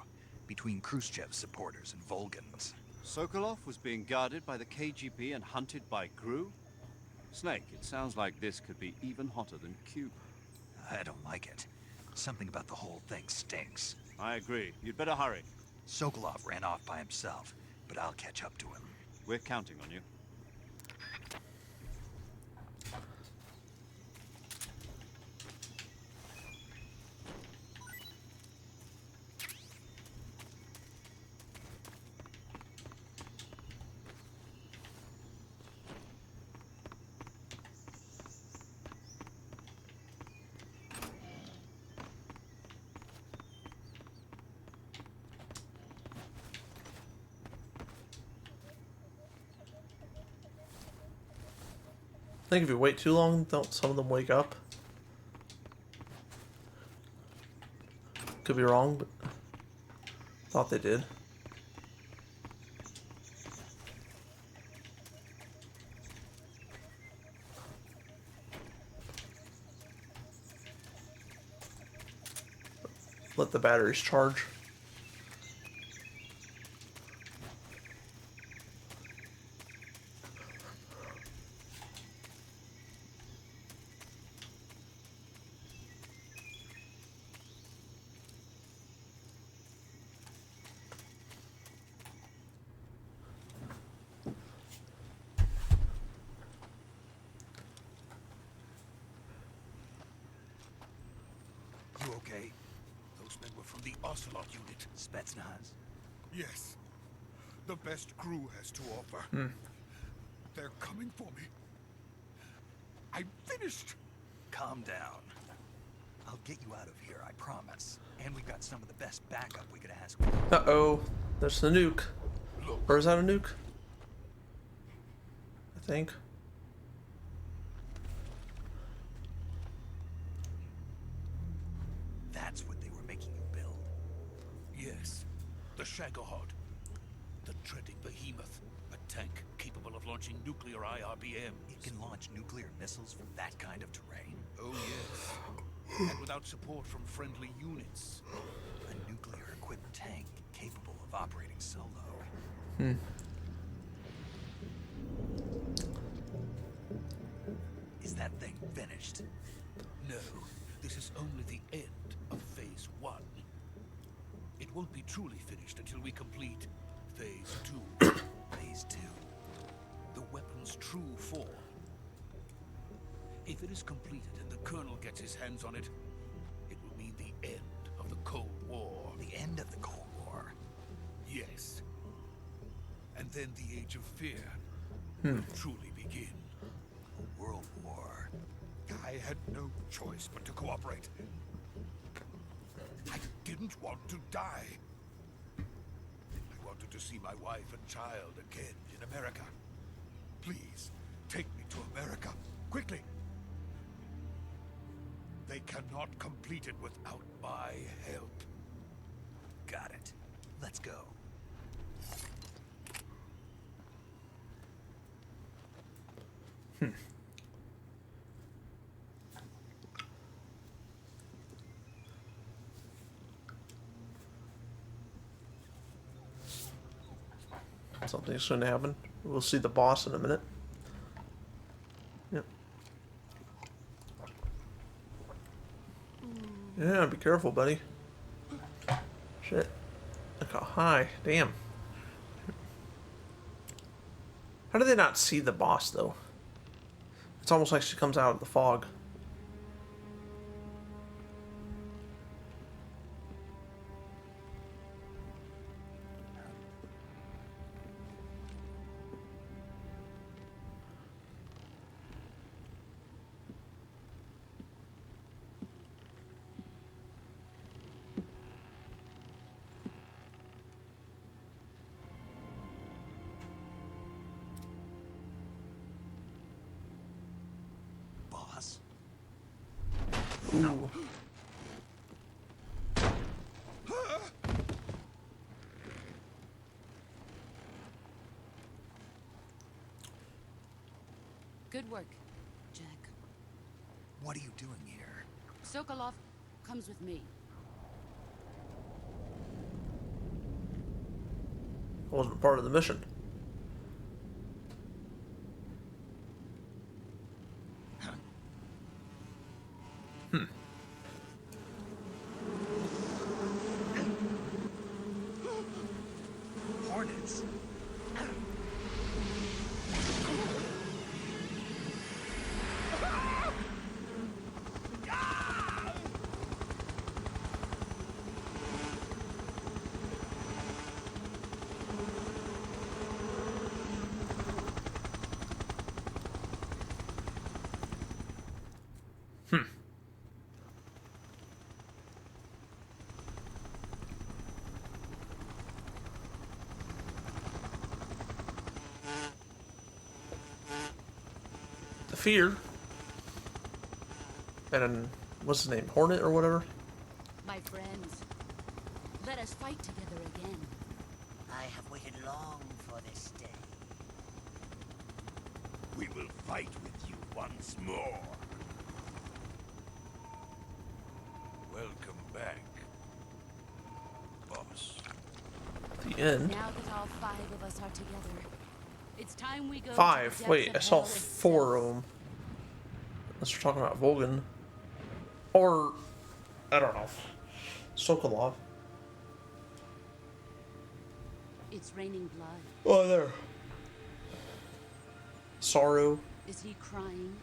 Between Khrushchev's supporters and Volgan's. Sokolov was being guarded by the KGB and hunted by GRU? Snake, it sounds like this could be even hotter than Cuba. I don't like it. Something about the whole thing stinks. I agree. You'd better hurry. Sokolov ran off by himself, but I'll catch up to him. We're counting on you. I think if you wait too long, don't some of them wake up? Could be wrong, but thought they did. Let the batteries charge. You okay? Those men were from the Ocelot unit. Spetsnaz? Yes. The best crew has to offer. They're coming for me. I'm finished. Calm down. I'll get you out of here, I promise. And we've got some of the best backup we could ask for. Uh-oh. There's the nuke. Look. Or is that a nuke? I think. That's what they were making you build. Yes. The Shagohod. The treading behemoth. A tank capable of launching nuclear IRBMs. It can launch nuclear missiles from that kind of terrain? Oh, yes. And without support from friendly units. A nuclear-equipped tank capable of operating solo. Is that thing finished? No, this is only the end of Phase 1. It won't be truly finished until we complete Phase 2. Phase 2? The weapon's true form. If it is completed and the Colonel gets his hands on it, it will mean the end of the Cold War. The end of the Cold War? Yes. And then the Age of Fear will truly begin. A world war. I had no choice but to cooperate. I didn't want to die. I wanted to see my wife and child again in America. Please, take me to America, quickly. They cannot complete it without my help. Got it. Let's go. Something's going to happen. We'll see the boss in a minute. Yep. Yeah, be careful, buddy. Shit. Look how high. Damn. How do they not see the boss, though? It's almost like she comes out of the fog. Ooh. Good work, Jack. What are you doing here? Sokolov comes with me. Wasn't part of the mission. Hornets. The fear. And then, what's his name? Hornet or whatever? My friends, let us fight together again. I have waited long for this day. We will fight with you once more. Welcome back, boss. The end. Now that all 5 of us are together, it's time we go. 5. To the Wait, depths I of saw hell 4 of itself. them. Unless we're talking about Volgan. Or, I don't know. Sokolov. It's raining blood. Oh, there. Sorrow. Is he crying?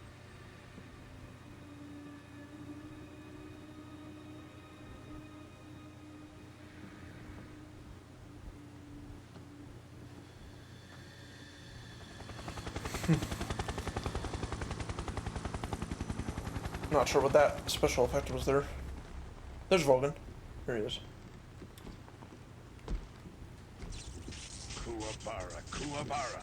Not sure what that special effect was there. There's Volgan. There he is. Kuwabara, Kuwabara.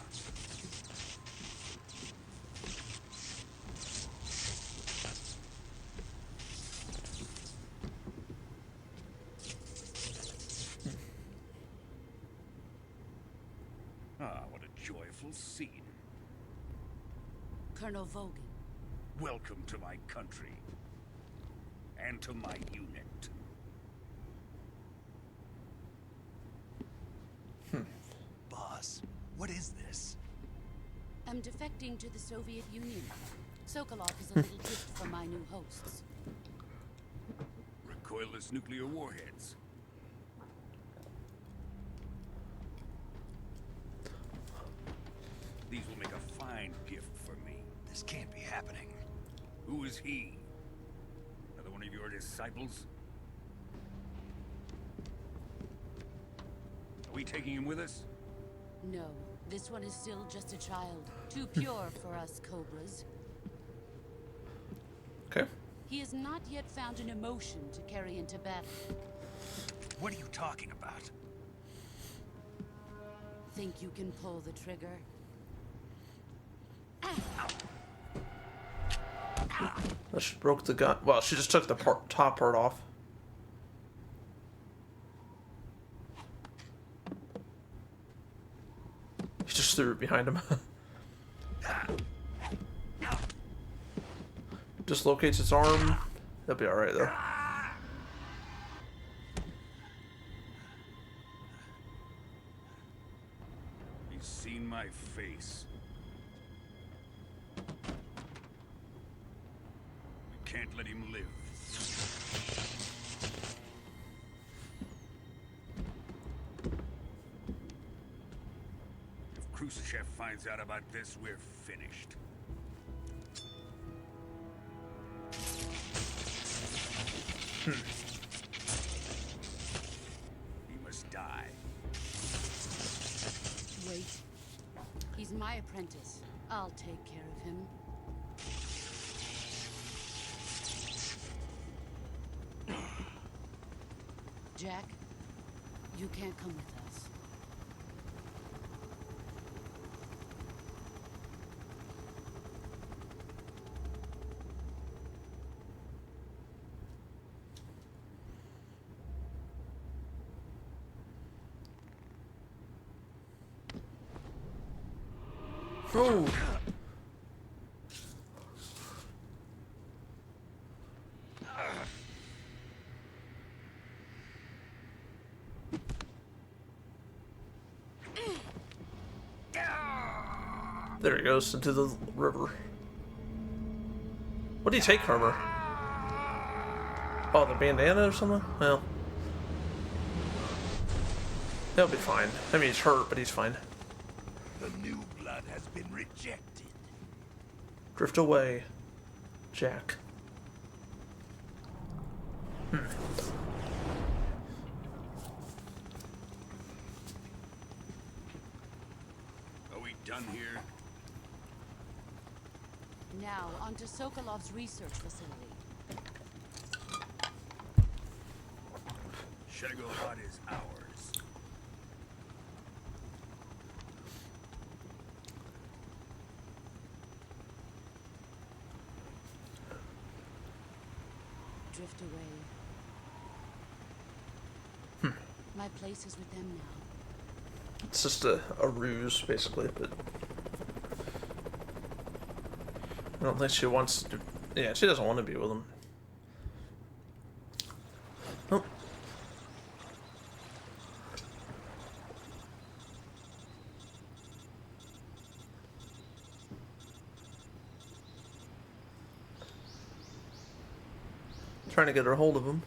Ah, what a joyful scene. Colonel Volgan. Welcome to my country. And to my unit. Boss, what is this? I'm defecting to the Soviet Union. Sokolov is a little gift from my new hosts. Recoilless nuclear warheads. These will make a fine gift for me. This can't be happening. Who is he? Another one of your disciples? Are we taking him with us? No, this one is still just a child. Too pure for us Cobras. Okay. He has not yet found an emotion to carry into battle. What are you talking about? Think you can pull the trigger? She broke the gun. Well, she just took the top part off. He just threw it behind him. Dislocates its arm. He'll be alright though. He's seen my face. We can't let him live. If Khrushchev finds out about this, we're finished. He must die. Wait. He's my apprentice. I'll take care of him. Jack, you can't come with us. Oh. There he goes into the river. What do you take from her? Oh, the bandana or something? Well, he'll be fine. I mean, he's hurt, but he's fine. The new blood has been rejected. Drift away, Jack. Are we done here? Now, on to Sokolov's research facility. Shegogod is ours. Drift away. My place is with them now. It's just a ruse, basically, but I don't think she wants to. Yeah, she doesn't want to be with him. Nope. Trying to get her hold of him.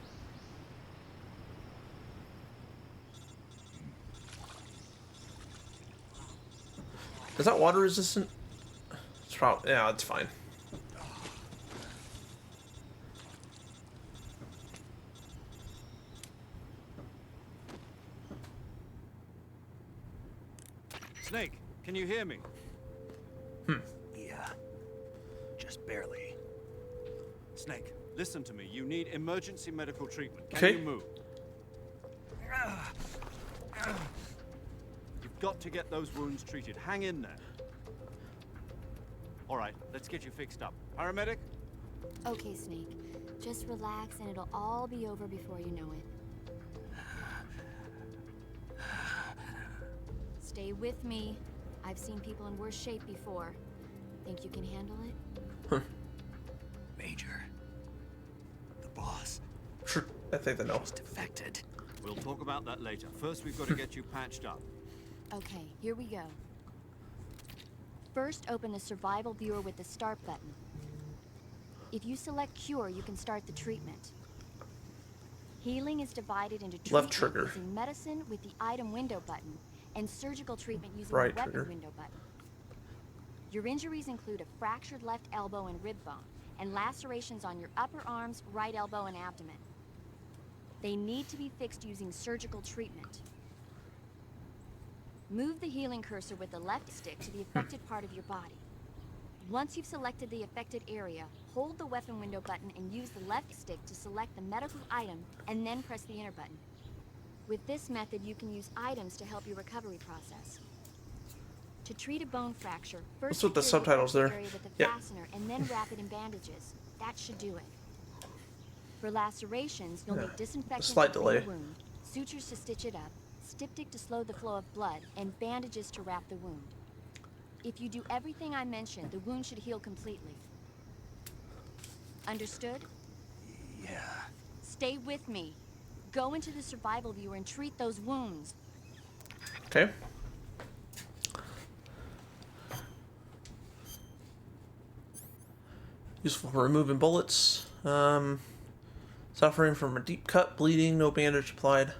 Is that water resistant? It's probably, yeah, it's fine. Snake, can you hear me? Yeah. Just barely. Snake, listen to me. You need emergency medical treatment. Can Okay. you move? You've got to get those wounds treated. Hang in there. All right, let's get you fixed up. Paramedic? Okay, Snake. Just relax and it'll all be over before you know it. Stay with me. I've seen people in worse shape before. Think you can handle it? Major. The boss. Sure, I think they know. He's defected. We'll talk about that later. First, we've got to get you patched up. Okay, here we go. First, open the survival viewer with the start button. If you select cure, you can start the treatment. Healing is divided into treatment Left trigger. using medicine with the item window button and surgical treatment using Right the weapon trigger. window button. Your injuries include a fractured left elbow and rib bone and lacerations on your upper arms, right elbow, and abdomen. They need to be fixed using surgical treatment. Move the healing cursor with the left stick to the affected part of your body. Once you've selected the affected area, hold the weapon window button and use the left stick to select the medical item and then press the enter button. With this method, you can use items to help your recovery process. To treat a bone fracture, first What's with the secure subtitles affected there? area with a Yeah. fastener and then wrap it in bandages. That should do it. For lacerations, you'll Yeah. need disinfectant Slight to clean the delay. wound, sutures to stitch it up, styptic to slow the flow of blood, and bandages to wrap the wound. If you do everything I mentioned, the wound should heal completely. Understood? Yeah. Stay with me. Go into the survival viewer and treat those wounds. Okay. Useful for removing bullets. Suffering from a deep cut, bleeding, no bandage applied.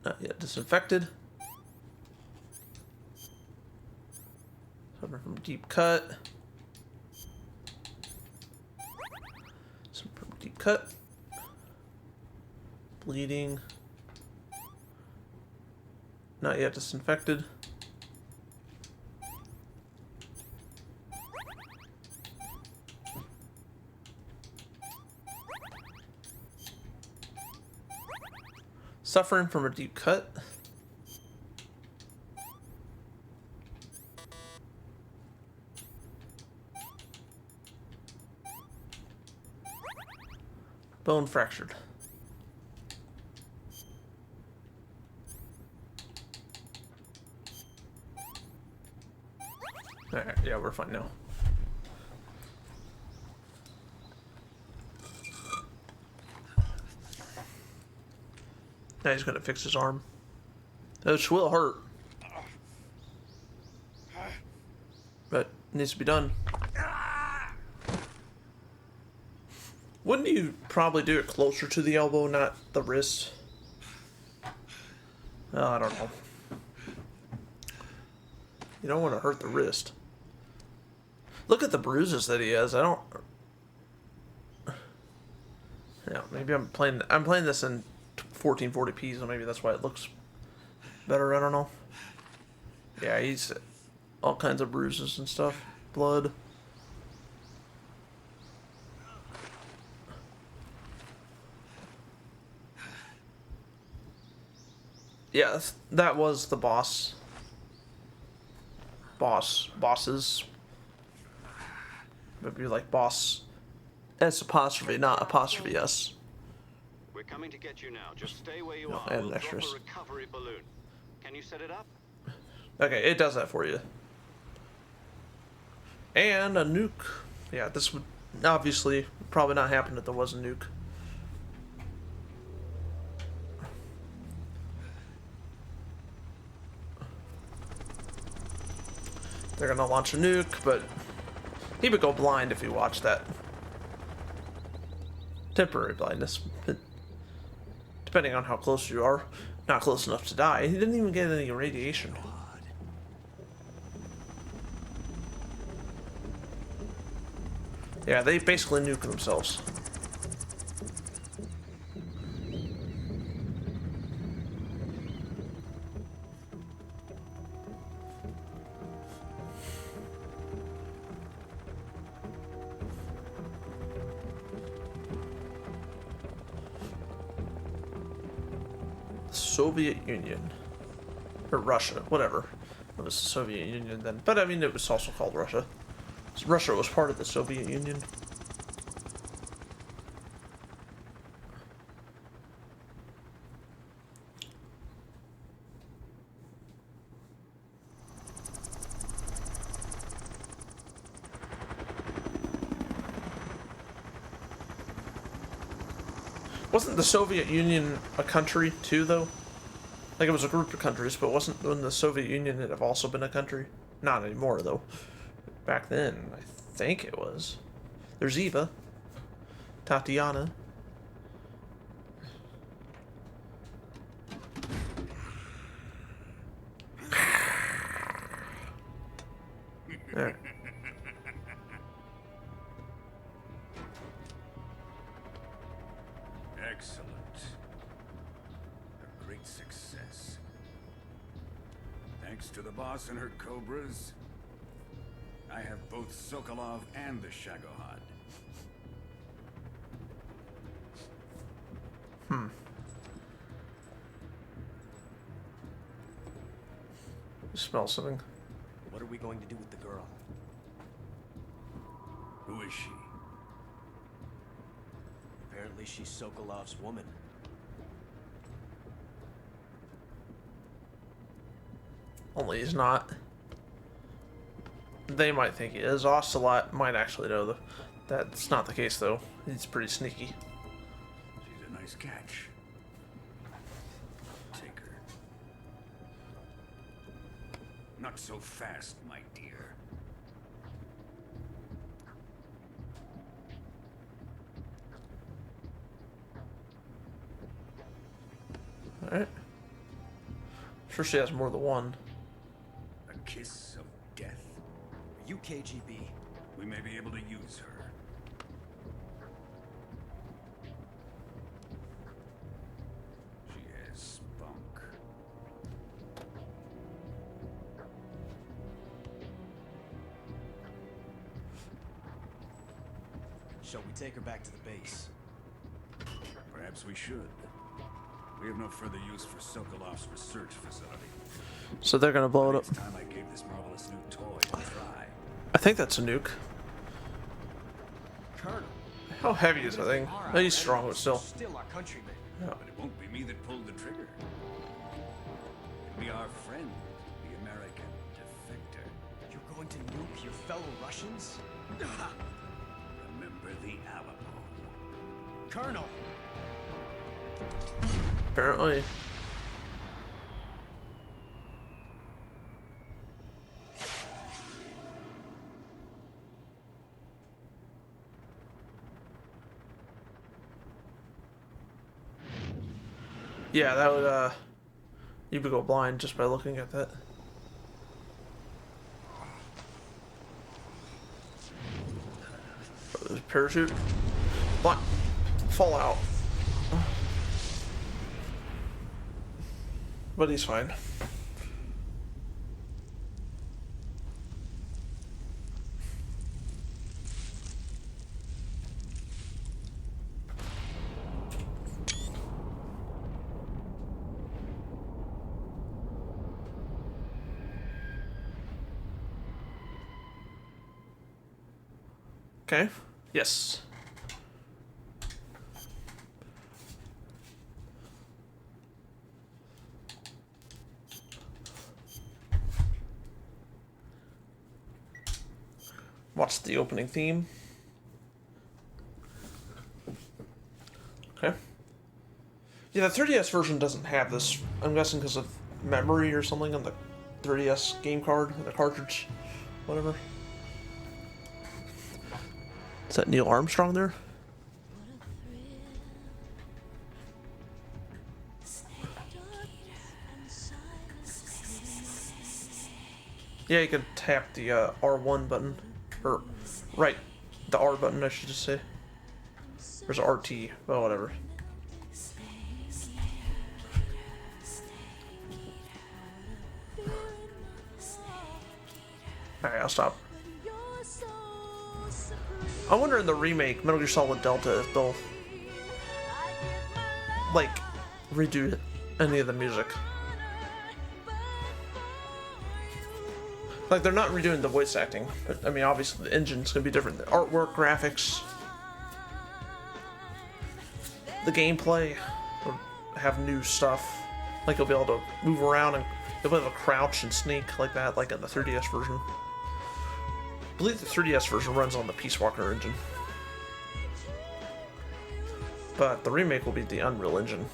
Not yet disinfected. Suffering from deep cut. Suffering from deep cut. Bleeding. Not yet disinfected. Suffering from a deep cut. Bone fractured. Alright, yeah, we're fine now. Now he's gonna fix his arm. Which will hurt. But it needs to be done. Wouldn't you probably do it closer to the elbow, not the wrist? Oh, I don't know. You don't want to hurt the wrist. Look at the bruises that he has. I don't... Yeah, maybe I'm playing this in 1440p, so maybe that's why it looks better. I don't know. Yeah, he's all kinds of bruises and stuff. Blood. Yeah, that was the boss. Bosses. Maybe like boss S apostrophe, not apostrophe S. We're coming to get you now. Just stay where you No, are. and We'll drop extras. a recovery balloon. Can you set it up? Okay, it does that for you. And a nuke. Yeah, this would obviously probably not happen if there was a nuke. They're gonna launch a nuke, but he would go blind if he watched that. Temporary blindness. Depending on how close you are. Not close enough to die. He didn't even get any radiation. Yeah, they basically nuke themselves. Soviet Union. Or Russia, whatever. It was the Soviet Union then. But I mean, it was also called Russia. So Russia was part of the Soviet Union. Wasn't the Soviet Union a country too, though? Like, it was a group of countries, but wasn't when the Soviet Union had have also been a country? Not anymore, though. Back then, I think it was. There's Eva. Tatiana. There. Excellent. A great success. Thanks to the boss and her cobras, I have both Sokolov and the Shagohod. Smell something. What are we going to do with the girl? Who is she? Apparently she's Sokolov's woman. Only he's not. They might think he is. Ocelot might actually know that's not the case, though. He's pretty sneaky. She's a nice catch. Take her. Not so fast, my dear. Alright. Sure she has more than one. A kiss of death. Are you KGB? We may be able to use her. She has spunk. Shall we take her back to the base? Perhaps we should. We have no further use for Sokolov's research facility. So they're gonna blow it up. It's time I gave this marvelous new toy a try. I think that's a nuke. Colonel. How heavy is the thing? Oh, he's strong, but still. Still our countryman. Yeah. But it won't be me that pulled the trigger. It'll be our friend, the American defector. You're going to nuke your fellow Russians? Remember the Alamo. Colonel! Apparently. Yeah, that would, you would go blind just by looking at that. Parachute. Blind. Fall out. But he's fine. Okay. Yes. What's the opening theme? Okay. Yeah, the 3DS version doesn't have this. I'm guessing because of memory or something on the 3DS game card, the cartridge, whatever. Is that Neil Armstrong there? Yeah, you could tap the R1 button. Or, right, the R button, I should just say. There's RT, well, whatever. Alright, I'll stop. I wonder in the remake, Metal Gear Solid Delta, if they'll, like, redo any of the music. Like, they're not redoing the voice acting, but, I mean, obviously the engine's gonna be different. The artwork, graphics, the gameplay will have new stuff. Like, you'll be able to move around and you'll be able to crouch and sneak like that, like in the 3DS version. I believe the 3DS version runs on the Peace Walker engine. But the remake will be the Unreal Engine.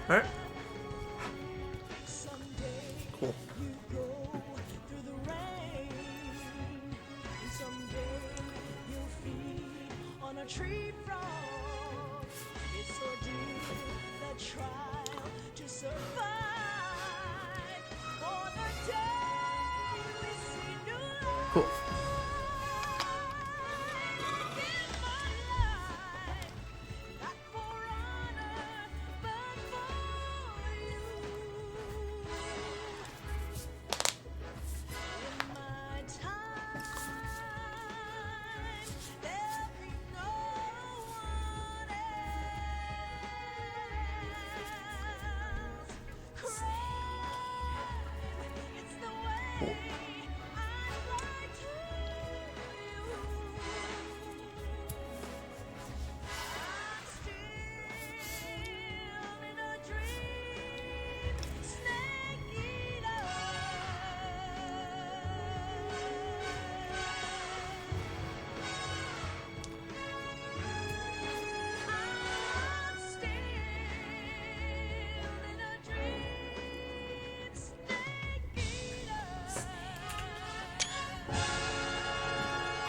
Alright. Cool. Cool.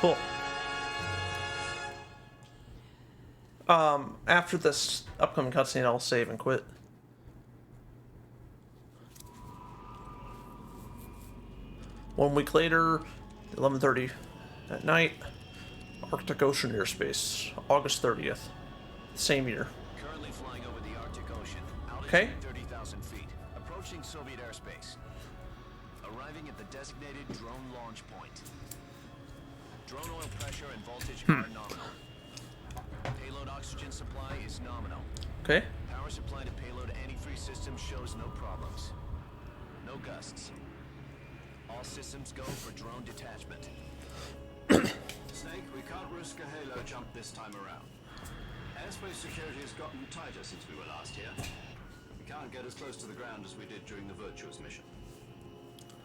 Cool. After this upcoming cutscene, I'll save and quit. One week later, 11:30 at night, Arctic Ocean airspace, August 30th, same year. Currently flying over the Arctic Ocean. Okay. 30,000 feet. Approaching Soviet airspace. Arriving at the designated drone launch point. Drone oil pressure and voltage are nominal. Payload oxygen supply is nominal. Okay. Power supply to payload antifreeze system shows no problems. No gusts. All systems go for drone detachment. Snake, we can't risk a halo jump this time around. Airspace security has gotten tighter since we were last here. We can't get as close to the ground as we did during the Virtuous mission.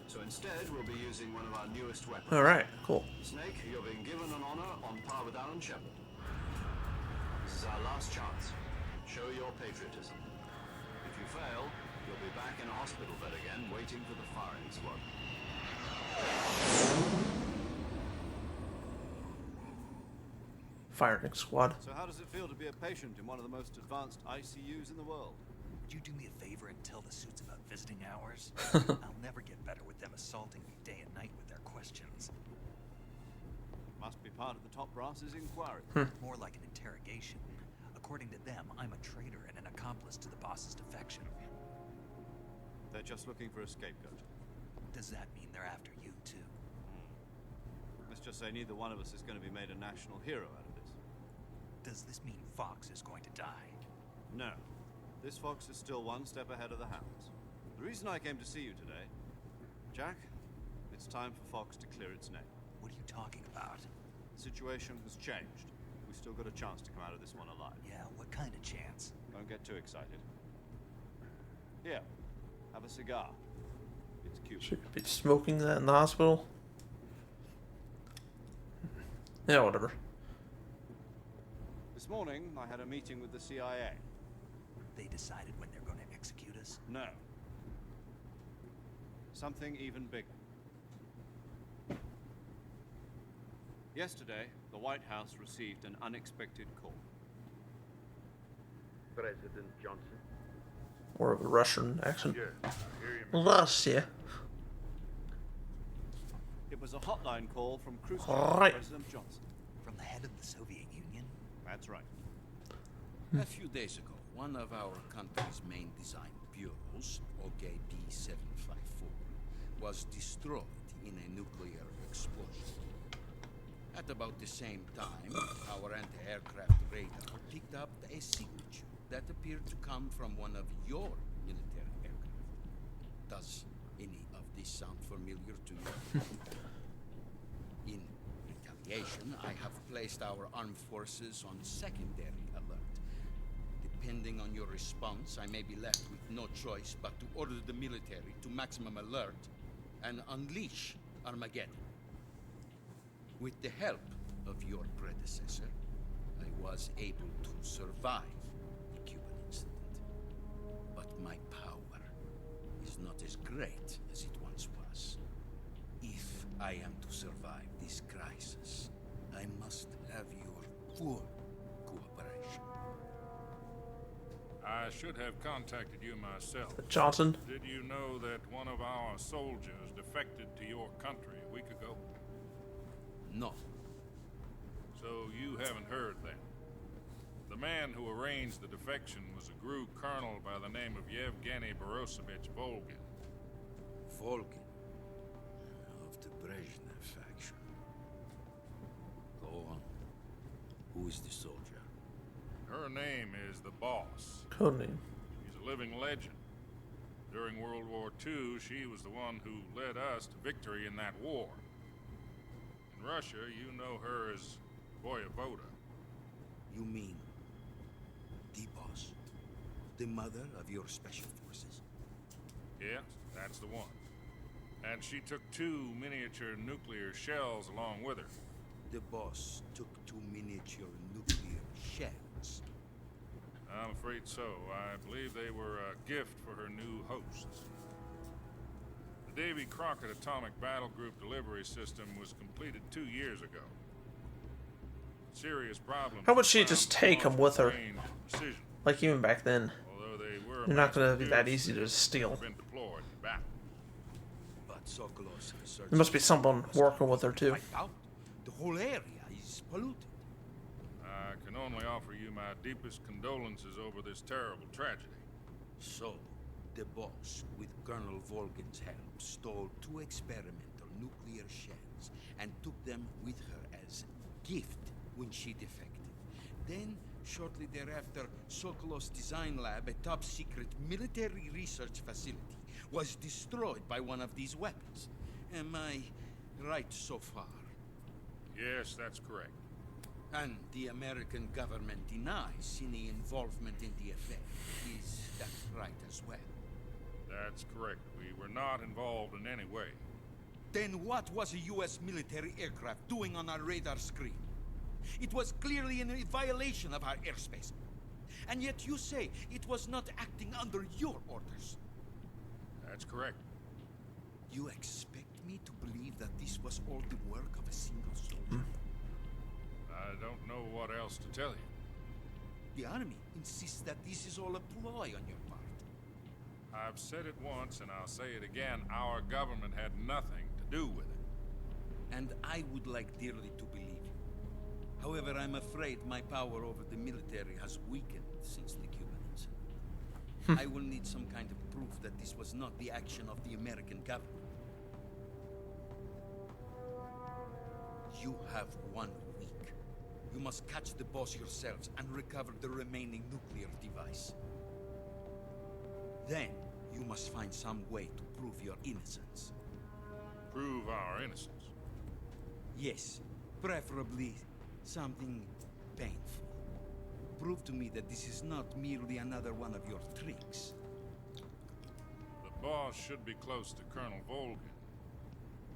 So instead, we'll be using one of our newest weapons. Alright, cool. Snake, you're being given an honor on par with Alan Shepard. This is our last chance. Show your patriotism. If you fail, you'll be back in a hospital bed again, waiting for the firing squad. Firing squad. So how does it feel to be a patient in one of the most advanced ICUs in the world? Would you do me a favor and tell the suits about visiting hours? I'll never get better with them assaulting me day and night with their questions. Must be part of the top brass's inquiry. More like an interrogation. According to them, I'm a traitor and an accomplice to the boss's defection. They're just looking for a scapegoat. Does that mean they're after you, too? Let's just say neither one of us is going to be made a national hero out of this. Does this mean Fox is going to die? No. This Fox is still one step ahead of the Hounds. The reason I came to see you today, Jack, it's time for Fox to clear its name. What are you talking about? The situation has changed. We still got a chance to come out of this one alive. Yeah, what kind of chance? Don't get too excited. Here, have a cigar. It's cute. Should be smoking that in the hospital. Yeah, whatever. This morning, I had a meeting with the CIA. They decided when they're going to execute us? No. Something even bigger. Yesterday, the White House received an unexpected call. President Johnson. Or a Russian accent. Yeah, I hear you. Russia. It was a hotline call from Khrushchev Right. to President Johnson. From the head of the Soviet Union? That's right. A few days ago, one of our country's main design bureaus, OKB 754, was destroyed in a nuclear explosion. At about the same time, our anti-aircraft radar picked up a signature that appeared to come from one of your military aircraft. Does any of this sound familiar to you? In retaliation, I have placed our armed forces on secondary alert. Depending on your response, I may be left with no choice but to order the military to maximum alert and unleash Armageddon. With the help of your predecessor, I was able to survive the Cuban incident. But my power is not as great as it once was. If I am to survive this crisis, I must have your full cooperation. I should have contacted you myself. Johnson. Did you know that one of our soldiers defected to your country a week ago? No. So you haven't heard then. The man who arranged the defection was a GRU colonel by the name of Yevgeny Borosovich Volgin. Volgin? Of the Brezhnev faction. Go on. Who is the soldier? Her name is the Boss. Codename. She's a living legend. During World War II, she was the one who led us to victory in that war. In Russia, you know her as Voyevoda. You mean the Boss? The mother of your special forces? Yes, that's the one. And she took 2 miniature nuclear shells along with her. The Boss took 2 miniature nuclear shells. I'm afraid so. I believe they were a gift for her new hosts. The Davy Crockett Atomic Battle Group delivery system was completed 2 years ago. Serious problems. How would she just take them with her? Precision. Like even back then. Although they were They're not going to be that easy to steal. been deployed in battle. But Sokolov's research. There must be someone working with her too. Wiped out. The whole area is polluted. I can only offer you my deepest condolences over this terrible tragedy. So, the Boss, with Colonel Volgin's help, stole 2 experimental nuclear shells and took them with her as gift when she defected. Then, shortly thereafter, Sokolov's design lab, a top-secret military research facility, was destroyed by one of these weapons. Am I right so far? Yes, that's correct. And the American government denies any involvement in the affair. Is that right as well? That's correct. We were not involved in any way. Then what was a U.S. military aircraft doing on our radar screen? It was clearly in a violation of our airspace. And yet you say it was not acting under your orders. That's correct. You expect me to believe that this was all the work of a single soldier? I don't know what else to tell you. The Army insists that this is all a ploy on your part. I've said it once and I'll say it again. Our government had nothing to do with it. And I would like dearly to believe you. However, I'm afraid my power over the military has weakened since the Cuban incident. I will need some kind of proof that this was not the action of the American government. You have 1 week. You must catch the boss yourselves and recover the remaining nuclear device. Then, you must find some way to prove your innocence. Prove our innocence? Yes, preferably something painful. Prove to me that this is not merely another one of your tricks. The boss should be close to Colonel Volgin.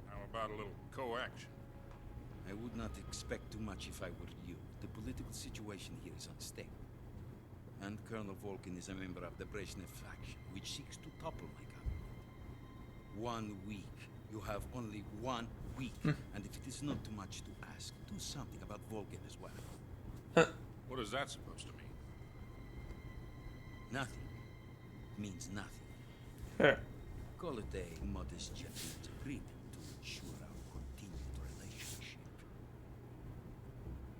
How about a little co-action? I would not expect too much if I were you. The political situation here is unstable. And Colonel Volgin is a member of the Brezhnev faction, which seeks to topple my government. 1 week. You have only 1 week. And if it is not too much to ask, do something about Volgin as well. What is that supposed to mean? Nothing. Means nothing. Call it a modest gentleman's agreement to ensure our continued relationship.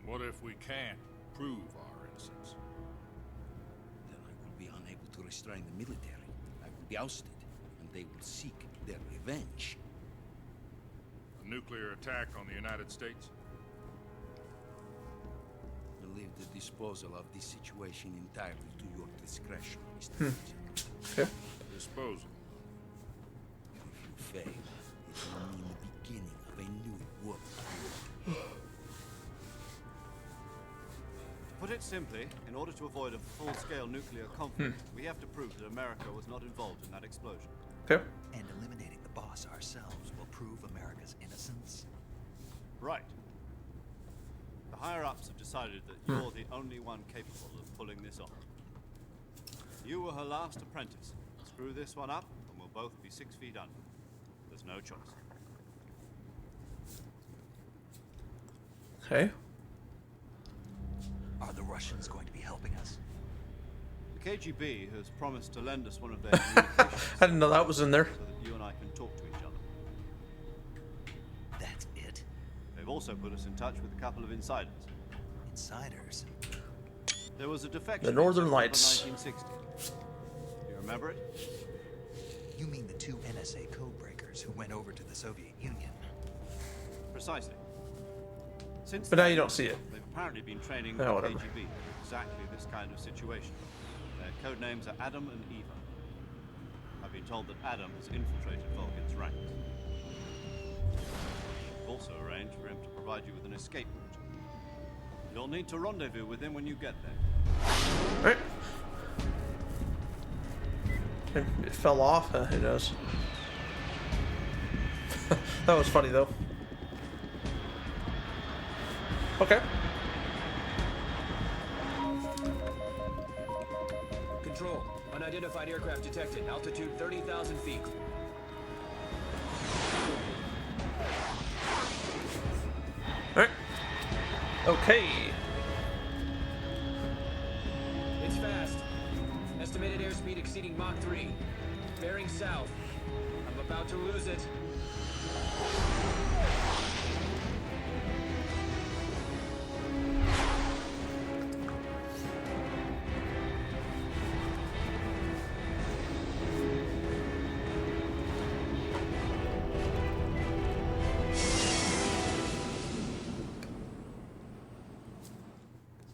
What if we can't prove our innocence? Then I will be unable to restrain the military. I will be ousted, and they will seek their revenge. A nuclear attack on the United States? I leave the disposal of this situation entirely to your discretion, Mr. Okay. Disposal. If you fail, it will mean the beginning of a new world. To put it simply, in order to avoid a full-scale nuclear conflict, we have to prove that America was not involved in that explosion. Okay. And eliminating the boss ourselves will prove America's innocence? Right. The higher-ups have decided that you're the only one capable of pulling this off. You were her last apprentice. Screw this one up, and we'll both be 6 feet under. There's no choice. Okay. Are the Russians going to be helping us? The KGB has promised to lend us one of their communications. I didn't know that was in there. So that you and I can talk to each other. That's it? They've also put us in touch with a couple of insiders. Insiders? There was a defection. The Northern in Lights. 1960. You remember it? You mean the 2 NSA codebreakers who went over to the Soviet Union? Precisely. Since But now you don't see it. They've apparently been training Oh, the whatever. KGB for exactly this kind of situation. Their code names are Adam and Eva. I've been told that Adam has infiltrated Volgin's ranks. We've also arranged for him to provide you with an escape route. You'll need to rendezvous with him when you get there. Right. It fell off. It does. That was funny though. Okay. Control. Unidentified aircraft detected. Altitude 30,000 feet. Alright. Okay. It's fast. Estimated airspeed exceeding Mach 3. Bearing south. I'm about to lose it.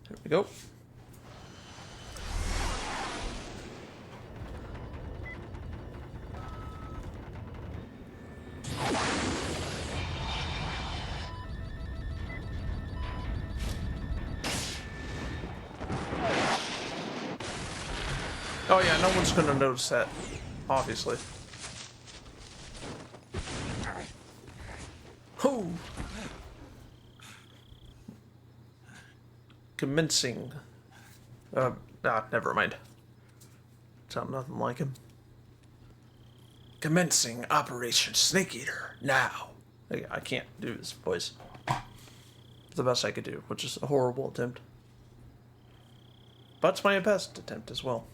There we go. Oh yeah, no one's gonna notice that, obviously. Whoo! Commencing. Never mind. Sound nothing like him. Commencing Operation Snake Eater now. I can't do this voice. It's the best I could do, which is a horrible attempt. But it's my best attempt as well.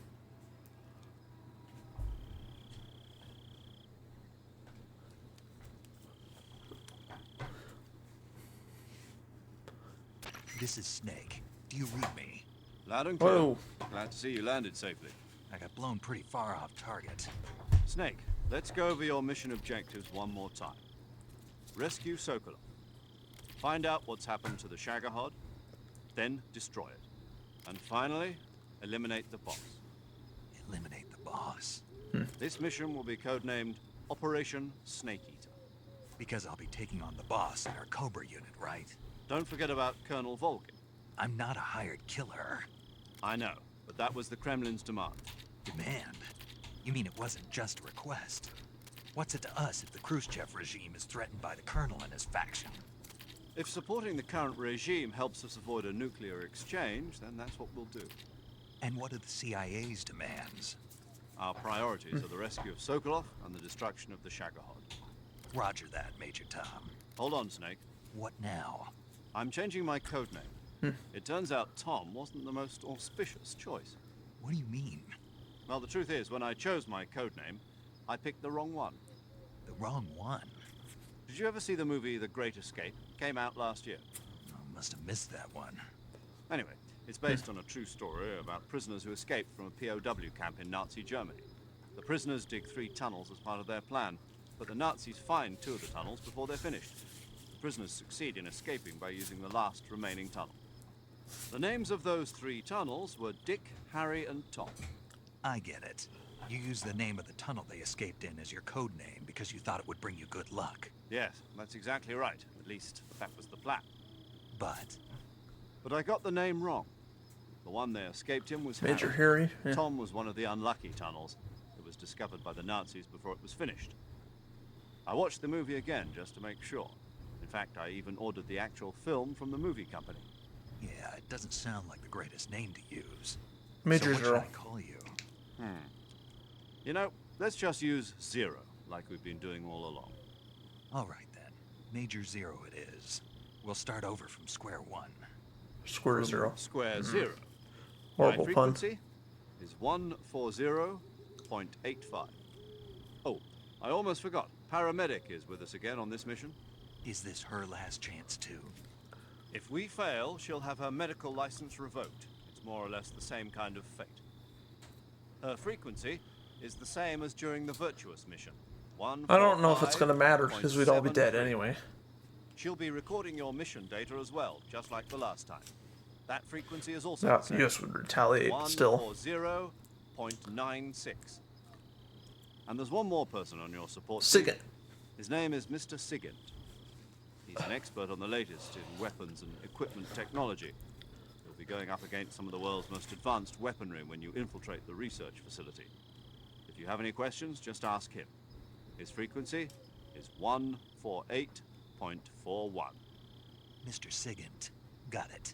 This is Snake. Do you read me? Loud and clear. Whoa. Glad to see you landed safely. I got blown pretty far off target. Snake, let's go over your mission objectives one more time. Rescue Sokolov. Find out what's happened to the Shagohod, then destroy it. And finally, eliminate the boss. Eliminate the boss? This mission will be codenamed Operation Snake Eater. Because I'll be taking on the boss in our Cobra unit, right? Don't forget about Colonel Volgin. I'm not a hired killer. I know, but that was the Kremlin's demand. Demand? You mean it wasn't just a request? What's it to us if the Khrushchev regime is threatened by the Colonel and his faction? If supporting the current regime helps us avoid a nuclear exchange, then that's what we'll do. And what are the CIA's demands? Our priorities are the rescue of Sokolov and the destruction of the Shagohod. Roger that, Major Tom. Hold on, Snake. What now? I'm changing my codename. It turns out Tom wasn't the most auspicious choice. What do you mean? Well, the truth is, when I chose my codename, I picked the wrong one. The wrong one? Did you ever see the movie The Great Escape? Came out last year. I must have missed that one. Anyway, it's based on a true story about prisoners who escaped from a POW camp in Nazi Germany. The prisoners dig 3 tunnels as part of their plan, but the Nazis find 2 of the tunnels before they're finished. The prisoners succeed in escaping by using the last remaining tunnel. The names of those 3 tunnels were Dick, Harry, and Tom. I get it. You used the name of the tunnel they escaped in as your code name because you thought it would bring you good luck. Yes, that's exactly right. At least, that was the plan. But I got the name wrong. The one they escaped in was Major Harry. Yeah. Tom was one of the unlucky tunnels. It was discovered by the Nazis before it was finished. I watched the movie again just to make sure. In fact, I even ordered the actual film from the movie company. yeah, it doesn't sound like the greatest name to use. Major so what Zero. should I call you? You know, let's just use Zero, like we've been doing all along. All right then. Major Zero it is. We'll start over from square one. Square zero. Square zero. Horrible My pun. frequency is 140.85. Oh, I almost forgot. Paramedic is with us again on this mission. Is this her last chance too? If we fail, she'll have her medical license revoked. It's more or less the same kind of fate. Her frequency is the same as during the Virtuous mission. I don't know if it's going to matter because we'd all be dead 145.73. anyway. She'll be recording your mission data as well, just like the last time. That frequency is also Yeah, the same. the US would retaliate still. 140.96. And there's one more person on your support team. Sigint. His name is Mr. Sigint. He's an expert on the latest in weapons and equipment technology. He'll be going up against some of the world's most advanced weaponry when you infiltrate the research facility. If you have any questions, just ask him. His frequency is 148.41. Mr. Sigint. Got it.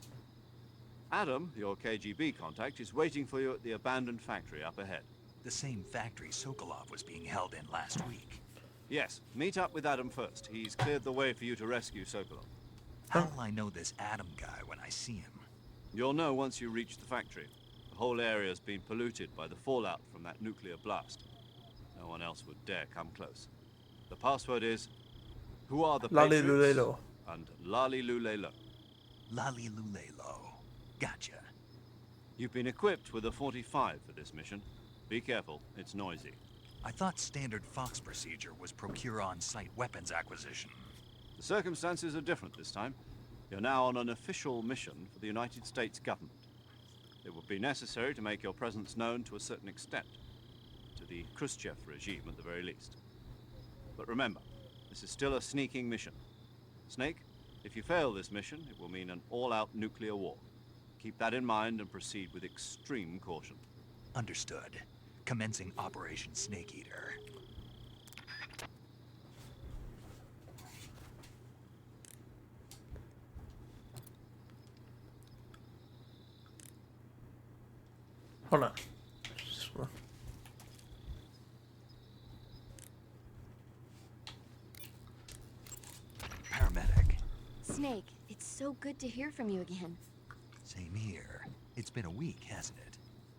Adam, your KGB contact, is waiting for you at the abandoned factory up ahead. The same factory Sokolov was being held in last week. Yes, meet up with Adam first. He's cleared the way for you to rescue Sokolov. How will I know this Adam guy when I see him? You'll know once you reach the factory. The whole area's been polluted by the fallout from that nuclear blast. No one else would dare come close. The password is, who are the Lali Patriots? Lulelo. And Lali Lulelo. Lali Lulelo. Gotcha. You've been equipped with a 45 for this mission. Be careful, it's noisy. I thought standard Fox procedure was procure on-site weapons acquisition. The circumstances are different this time. You're now on an official mission for the United States government. It would be necessary to make your presence known to a certain extent. To the Khrushchev regime at the very least. But remember, this is still a sneaking mission. Snake, if you fail this mission, it will mean an all-out nuclear war. Keep that in mind and proceed with extreme caution. Understood. Commencing Operation Snake Eater. Hold on. Paramedic. Snake, it's so good to hear from you again. Same here. It's been a week, hasn't it?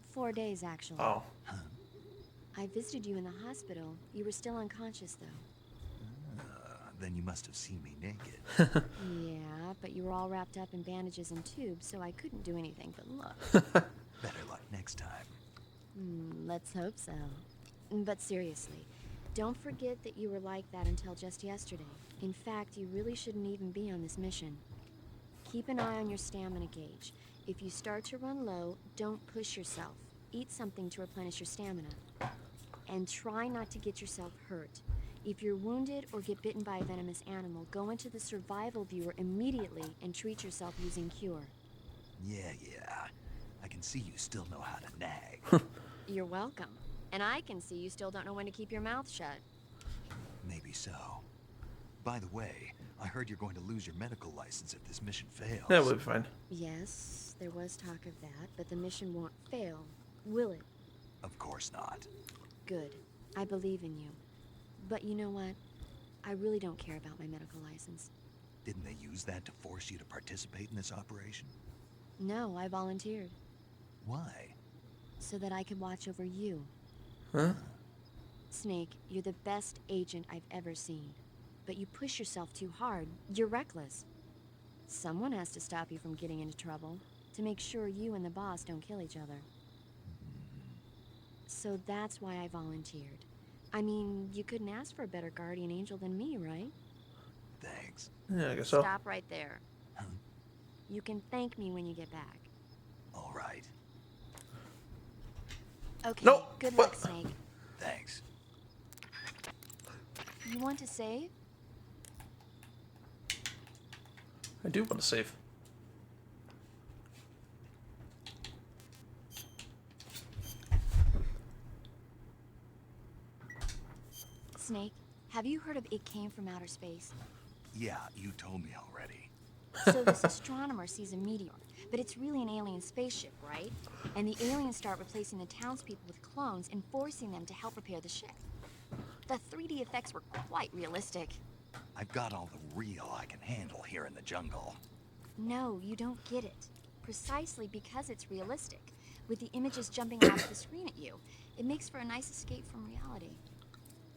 4 days, actually. Oh. Huh? I visited you in the hospital. You were still unconscious, though. Then you must have seen me naked. Yeah, but you were all wrapped up in bandages and tubes, so I couldn't do anything but look. Better luck next time. Let's hope so. But seriously, don't forget that you were like that until just yesterday. In fact, you really shouldn't even be on this mission. Keep an eye on your stamina gauge. If you start to run low, don't push yourself. Eat something to replenish your stamina. And try not to get yourself hurt. If you're wounded or get bitten by a venomous animal, go into the survival viewer immediately and treat yourself using Cure. Yeah. I can see you still know how to nag. You're welcome. And I can see you still don't know when to keep your mouth shut. Maybe so. By the way, I heard you're going to lose your medical license if this mission fails. Yeah, we'll be fine. Yes, there was talk of that, but the mission won't fail, will it? Of course not. Good. I believe in you. But you know what? I really don't care about my medical license. Didn't they use that to force you to participate in this operation? No, I volunteered. Why? So that I could watch over you. Huh? Snake, you're the best agent I've ever seen. But you push yourself too hard. You're reckless. Someone has to stop you from getting into trouble, to make sure you and the boss don't kill each other. So that's why I volunteered. I mean, you couldn't ask for a better guardian angel than me, right? Thanks. Yeah, I guess so. Stop right there. Huh? You can thank me when you get back. All right. Okay, No, good what? luck, Snake. Thanks. You want to save? I do want to save. Snake, have you heard of It Came from Outer Space? Yeah, you told me already. So this astronomer sees a meteor, but it's really an alien spaceship, right? And the aliens start replacing the townspeople with clones and forcing them to help repair the ship. The 3D effects were quite realistic. I've got all the real I can handle here in the jungle. No, you don't get it. Precisely because it's realistic, with the images jumping out of the screen at you, it makes for a nice escape from reality.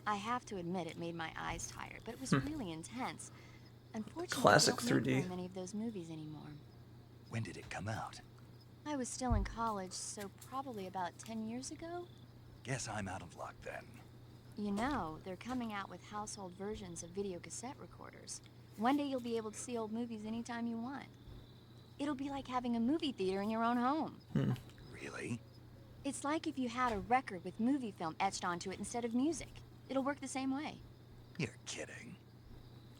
I have to admit it made my eyes tired, but it was really intense. Unfortunately, Classic they don't 3D. make very many of those movies anymore. When did it come out? I was still in college, so probably about 10 years ago. Guess I'm out of luck then. You know, they're coming out with household versions of video cassette recorders. One day you'll be able to see old movies anytime you want. It'll be like having a movie theater in your own home. Really? It's like if you had a record with movie film etched onto it instead of music. It'll work the same way. You're kidding.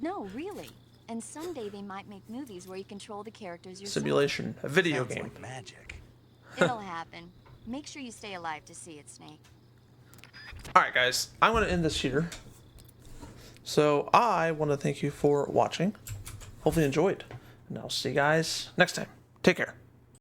No, really. And someday they might make movies where you control the characters yourself. Simulation, a video Sounds game. like magic. It'll happen. Make sure you stay alive to see it, Snake. Alright guys, I'm going to end this here. So I want to thank you for watching. Hopefully you enjoyed. And I'll see you guys next time. Take care.